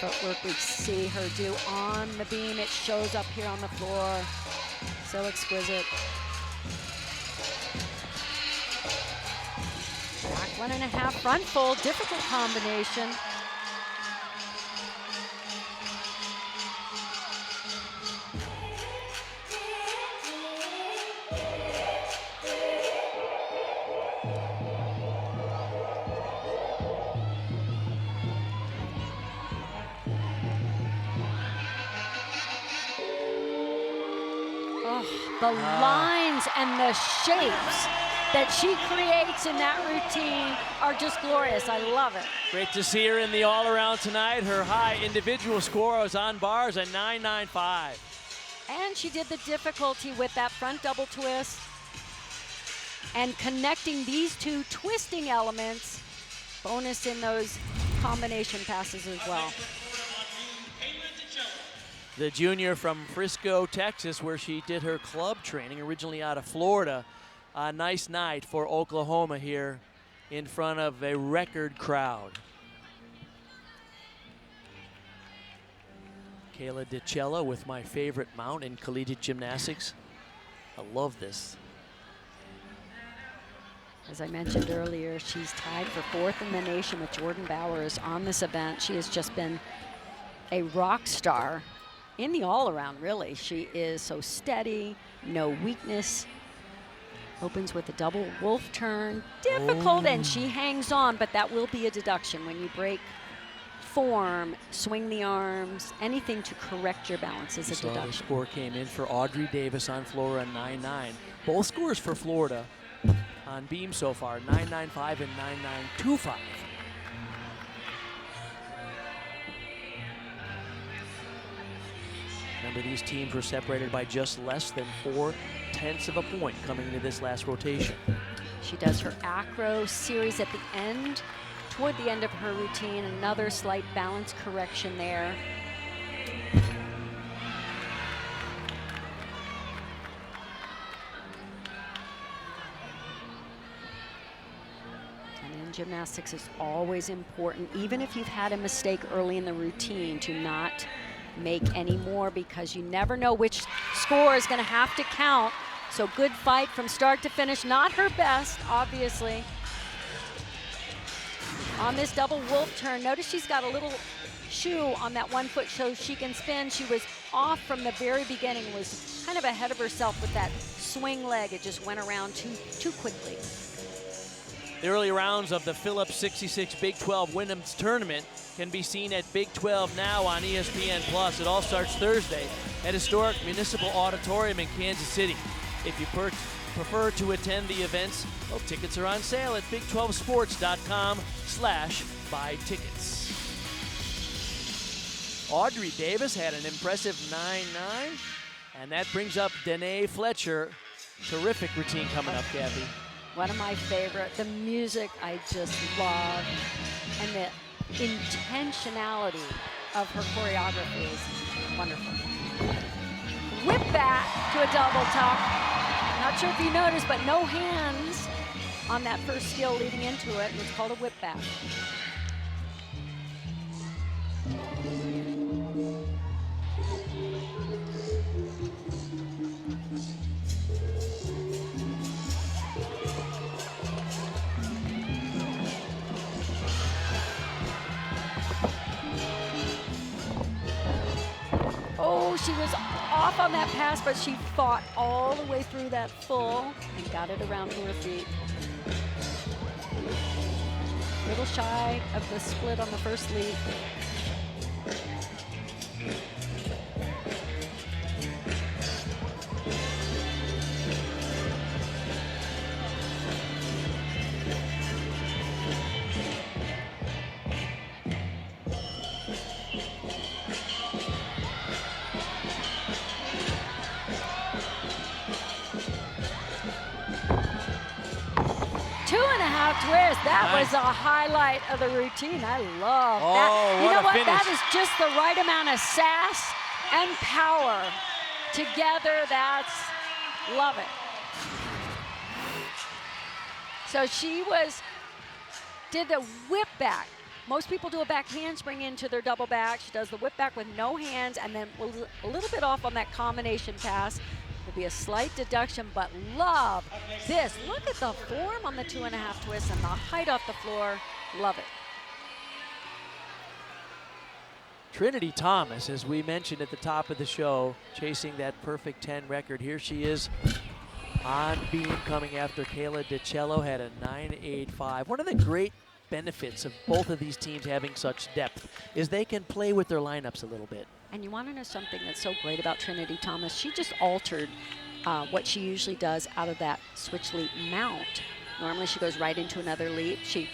Footwork we see her do on the beam. It shows up here on the floor. So exquisite. Back 1.5, front full, difficult combination. The lines and the shapes that she creates in that routine are just glorious. I love it. Great to see her in the all-around tonight. Her high individual score was on bars at 9.95. And she did the difficulty with that front double twist and connecting these 2 twisting elements. Bonus in those combination passes as well. The junior from Frisco, Texas, where she did her club training, originally out of Florida. A nice night for Oklahoma here in front of a record crowd. Kayla DiCella with my favorite mount in collegiate gymnastics. I love this. As I mentioned earlier, she's tied for 4th in the nation with Jordan Bowers on this event. She has just been a rock star in the all-around, really. She is so steady, no weakness. Opens with a double wolf turn. Difficult, and she hangs on, but that will be a deduction when you break form, swing the arms, anything to correct your balance is a So the deduction. score came in for Audrey Davis on Flora, 9-9. Both scores for Florida on beam so far, 9.95 and 9.925. Remember, these teams were separated by just less than 0.4 of a point coming into this last rotation. She does her acro series at the end, toward the end of her routine, another slight balance correction there. And in gymnastics, it's always important, even if you've had a mistake early in the routine, to not make any more, because you never know which score is going to have to count. So good fight from start to finish. Not her best, obviously. On this double wolf turn, notice she's got a little shoe on that 1 foot so she can spin. She was off from the very beginning, was kind of ahead of herself with that swing leg. It just went around too quickly. The early rounds of the Phillips 66 Big 12 Women's Tournament can be seen at Big 12 Now on ESPN+. It all starts Thursday at historic Municipal Auditorium in Kansas City. If you prefer to attend the events, well, tickets are on sale at big12sports.com/buy tickets. Audrey Davis had an impressive 9.9, and that brings up Danae Fletcher. Terrific routine coming up, Kathy. One of my favorite. The music I just love, and the intentionality of her choreography is wonderful. Whip back to a double tuck. Not sure if you noticed, but no hands on that first skill leading into it. It's called a whip back. Oh, she was off on that pass, but she fought all the way through that full and got it around to her feet. A little shy of the split on the first leap. Twist. That was a highlight of the routine. I love that. You know what? That is just the right amount of sass and power together. Love it. So she did the whip back. Most people do a back handspring into their double back. She does the whip back with no hands, and then a little bit off on that combination pass. Will be a slight deduction, but love this. Look at the form on the 2.5 twist and the height off the floor. Love it. Trinity Thomas, as we mentioned at the top of the show, chasing that perfect 10 record. Here she is on beam coming after Kayla DiCello, had a 9.85. One of the great benefits of both of these teams having such depth is they can play with their lineups a little bit. And you want to know something that's so great about Trinity Thomas? She just altered what she usually does out of that switch leap mount. Normally she goes right into another leap. She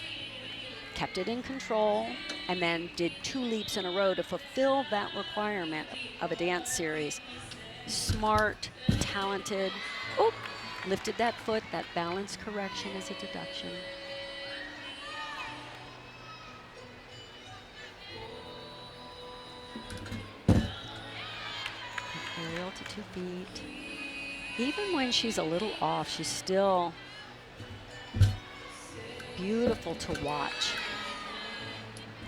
kept it in control and then did 2 leaps in a row to fulfill that requirement of a dance series. Smart, talented. Oh, lifted that foot. That balance correction is a deduction. Aerial to 2 feet. Even when she's a little off, she's still beautiful to watch.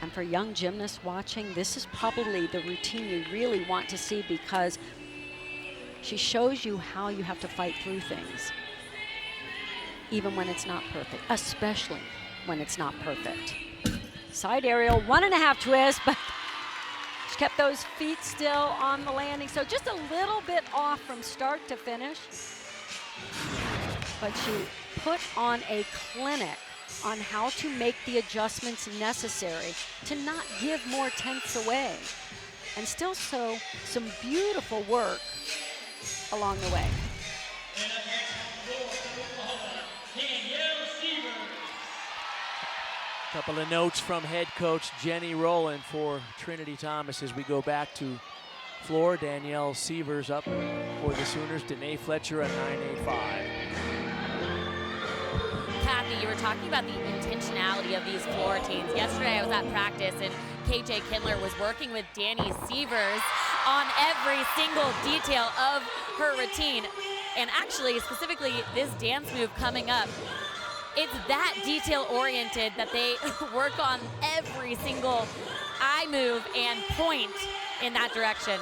And for young gymnasts watching, this is probably the routine you really want to see, because she shows you how you have to fight through things, even when it's not perfect, especially when it's not perfect. Side aerial, 1.5 twist, but she kept those feet still on the landing. So just a little bit off from start to finish. But she put on a clinic on how to make the adjustments necessary to not give more tenths away, and still show some beautiful work along the way. Couple of notes from head coach Jenny Rowland for Trinity Thomas as we go back to floor. Danielle Sievers up for the Sooners. Danae Fletcher at 9.85. Kathy, you were talking about the intentionality of these floor routines. Yesterday I was at practice and KJ Kindler was working with Danny Sievers on every single detail of her routine. And actually, specifically this dance move coming up, it's that detail-oriented that they work on every single eye move and point in that direction.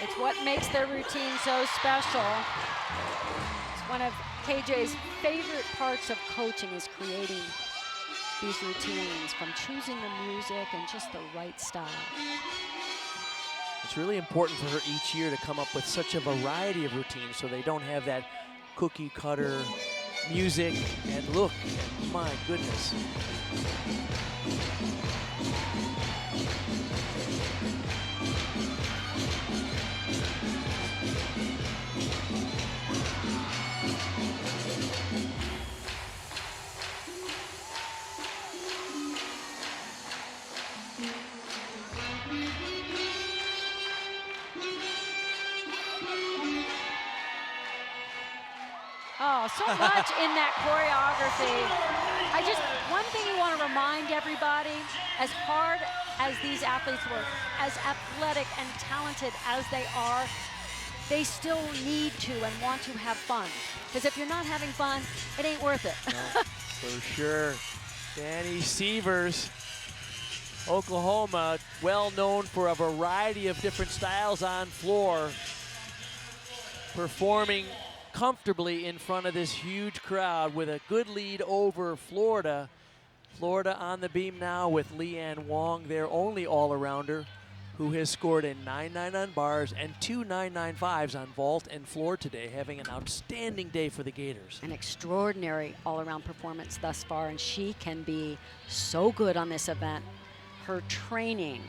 It's what makes their routine so special. It's one of KJ's favorite parts of coaching is creating these routines, from choosing the music and just the right style. It's really important for her each year to come up with such a variety of routines so they don't have that cookie cutter music and look. My goodness. Oh, so much in that choreography. One thing you want to remind everybody, as hard as these athletes work, as athletic and talented as they are, they still need to and want to have fun. Because if you're not having fun, it ain't worth it. No, for sure. Danny Sievers, Oklahoma, well known for a variety of different styles on floor, performing comfortably in front of this huge crowd with a good lead over Florida. Florida on the beam now with Leanne Wong, their only all-arounder, who has scored a 9.9 on bars and 2 9.95s on vault and floor today, having an outstanding day for the Gators. An extraordinary all-around performance thus far, and she can be so good on this event. Her training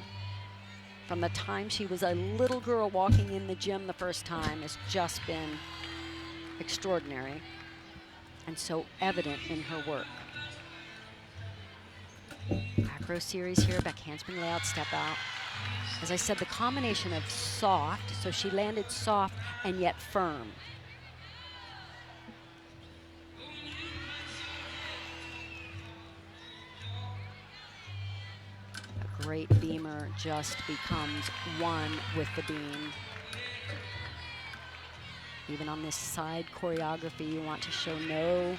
from the time she was a little girl walking in the gym the first time has just been extraordinary and so evident in her work. Back row series here, back handspring layout, step out. As I said, the combination of soft, so she landed soft and yet firm. A great beamer just becomes one with the beam. Even on this side choreography, you want to show no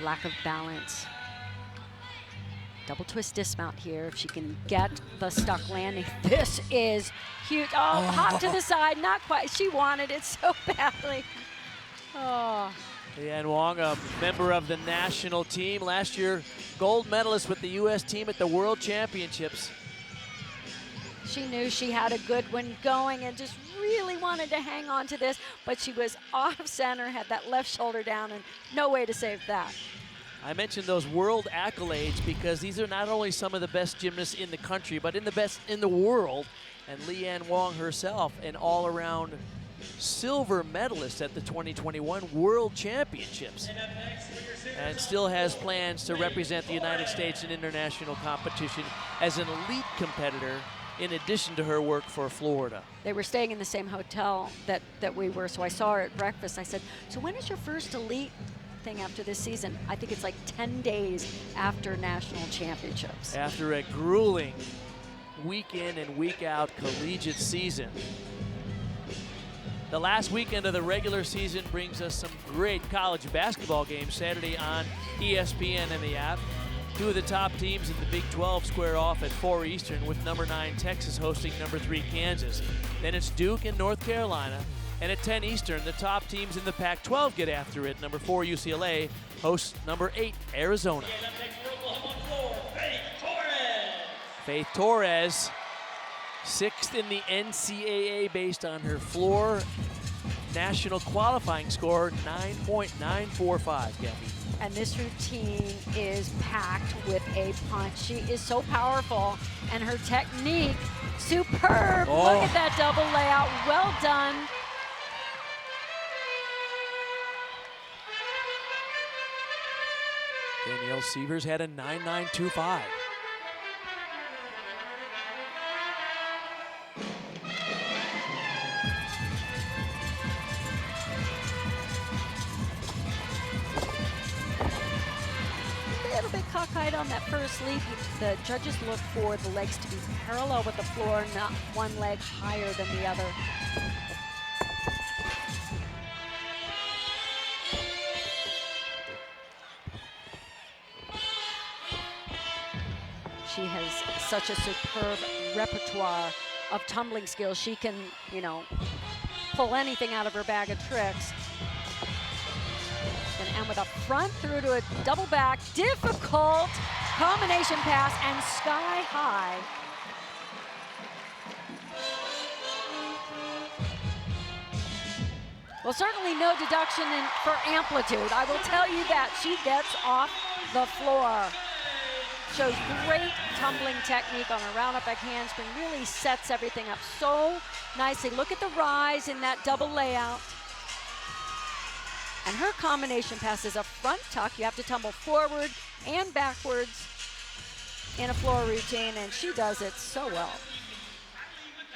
lack of balance. Double twist dismount here. If she can get the stuck landing, this is huge. Oh, hop to the side, not quite. She wanted it so badly. Oh. Leanne Wong, a member of the national team. Last year, gold medalist with the U.S. team at the World Championships. She knew she had a good one going and just really wanted to hang on to this, but she was off center, had that left shoulder down, and no way to save that. I mentioned those world accolades because these are not only some of the best gymnasts in the country, but in the best in the world. And Leanne Wong herself, an all-around silver medalist at the 2021 World Championships, and still has plans to represent the United States in international competition as an elite competitor in addition to her work for Florida. They were staying in the same hotel that we were, so I saw her at breakfast. I said, so when is your first elite thing after this season? I think it's like 10 days after national championships. After a grueling week in and week out collegiate season. The last weekend of the regular season brings us some great college basketball games Saturday on ESPN and the app. Two of the top teams in the Big 12 square off at 4 Eastern, with number 9 Texas hosting number 3 Kansas. Then it's Duke and North Carolina. And at 10 Eastern, the top teams in the Pac-12 get after it. Number 4 UCLA hosts number 8 Arizona. Faith Torres, 6th in the NCAA based on her floor national qualifying score, 9.945, Kathy. And this routine is packed with a punch. She is so powerful, and her technique, superb. Oh. Look at that double layout, well done. Danielle Sievers had a 9.925. A little bit cockeyed on that first leap. The judges look for the legs to be parallel with the floor, not one leg higher than the other. She has such a superb repertoire of tumbling skills. She can, you know, pull anything out of her bag of tricks. Gonna end with a front through to a double back. Difficult combination pass and sky high. Well, certainly no deduction for amplitude. I will tell you that. She gets off the floor. Shows great tumbling technique on a round up back handspring. Really sets everything up so nicely. Look at the rise in that double layout. And her combination pass is a front tuck. You have to tumble forward and backwards in a floor routine, and she does it so well.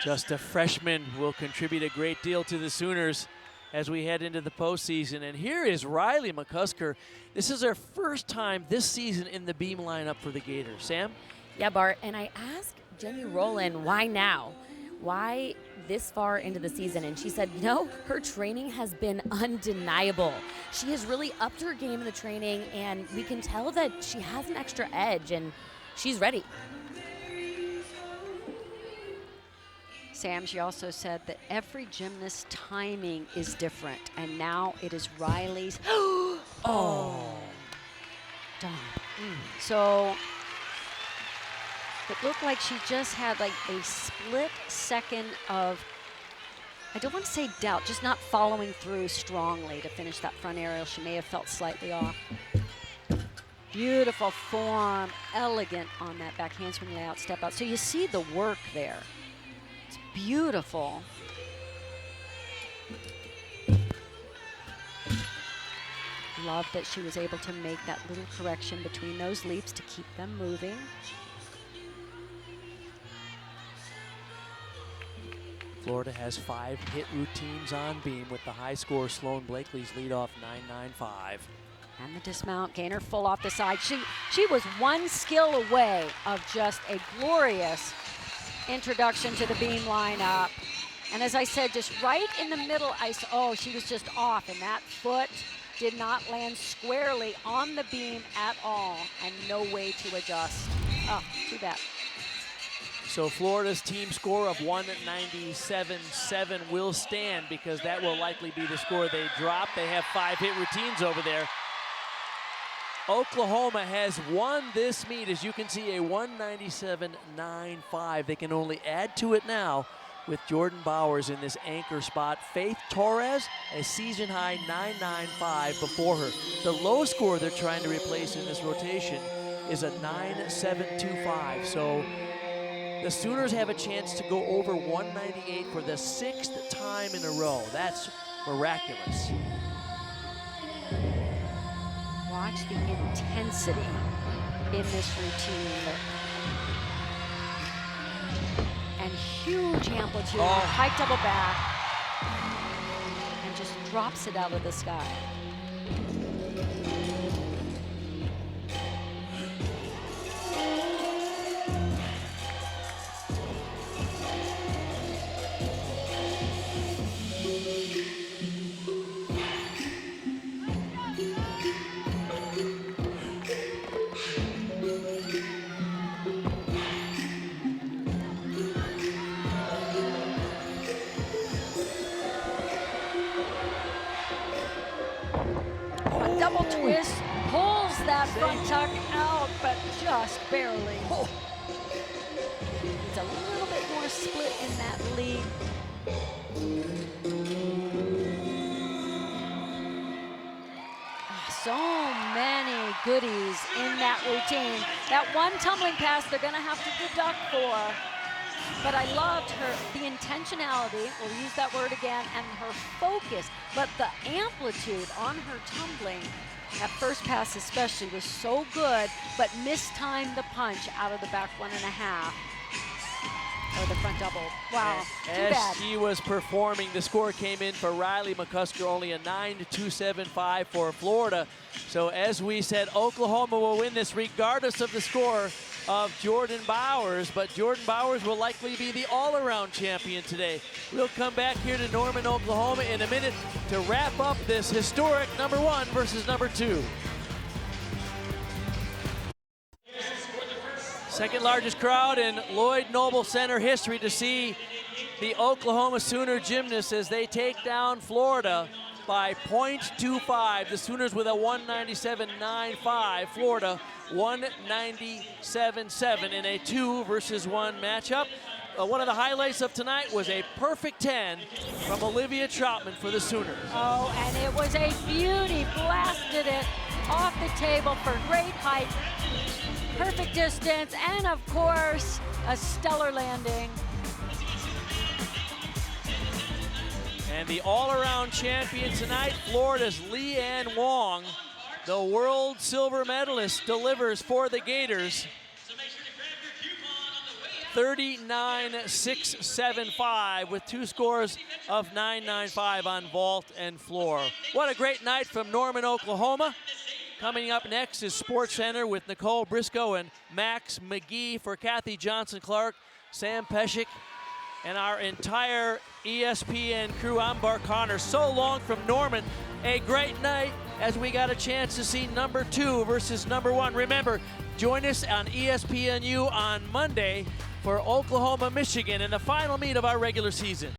Just a freshman will contribute a great deal to the Sooners as we head into the postseason. And here is Riley McCusker. This is her first time this season in the beam lineup for the Gators. Sam? Yeah, Bart, and I asked Jenny Rowland why now? Why this far into the season? And she said, you know, her training has been undeniable. She has really upped her game in the training, and we can tell that she has an extra edge, and she's ready. Sam, she also said that every gymnast's timing is different, and now it is Riley's. Oh, darn. So it looked like she just had like a split second of, I don't want to say doubt, just not following through strongly to finish that front aerial. She may have felt slightly off. Beautiful form, elegant on that back handspring layout, step out. So you see the work there. It's beautiful. Love that she was able to make that little correction between those leaps to keep them moving. Florida has 5 hit routines on beam with the high score. Sloan Blakely's lead off 9.95. And the dismount, Gainer full off the side. She was one skill away of just a glorious introduction to the beam lineup. And as I said, just right in the middle, she was just off, and that foot did not land squarely on the beam at all, and no way to adjust. Oh, too bad. So Florida's team score of 197.7 will stand, because that will likely be the score they drop. They have 5 hit routines over there. Oklahoma has won this meet, as you can see, a 197.95. They can only add to it now with Jordan Bowers in this anchor spot. Faith Torres, a season-high 9.95 before her. The low score they're trying to replace in this rotation is a 9.725. So the Sooners have a chance to go over 198 for the 6th time in a row. That's miraculous. Watch the intensity in this routine. And huge amplitude, high double back, and just drops it out of the sky. Double twist, pulls that front tuck out, but just barely. It's a little bit more split in that lead. goodies in that routine. That one tumbling pass they're going to have to deduct for. But I loved the intentionality, we'll use that word again, and her focus. But the amplitude on her tumbling, that first pass especially, was so good, but mistimed the punch out of the back 1.5. Or the front double. Wow, too as bad. she was performing, the score came in for Riley McCusker, only a 9-275 for Florida. So as we said, Oklahoma will win this regardless of the score of Jordan Bowers, but Jordan Bowers will likely be the all-around champion today. We'll come back here to Norman, Oklahoma in a minute to wrap up this historic #1 versus #2. Second largest crowd in Lloyd Noble Center history to see the Oklahoma Sooner gymnasts as they take down Florida by .25. The Sooners with a 197.95, Florida 197.7 in a 2 versus 1 matchup. One of the highlights of tonight was a perfect 10 from Olivia Troutman for the Sooners. Oh, and it was a beauty, blasted it off the table for great height, perfect distance, and of course, a stellar landing. And the all-around champion tonight, Florida's Leanne Wong, the world silver medalist, delivers for the Gators. 39.675 with 2 scores of 9.95 on vault and floor. What a great night from Norman, Oklahoma. Coming up next is SportsCenter with Nicole Briscoe and Max McGee. For Kathy Johnson-Clark, Sam Pescick, and our entire ESPN crew. I'm Bart Connor. So long from Norman. A great night as we got a chance to see #2 versus #1. Remember, join us on ESPNU on Monday for Oklahoma, Michigan in the final meet of our regular season.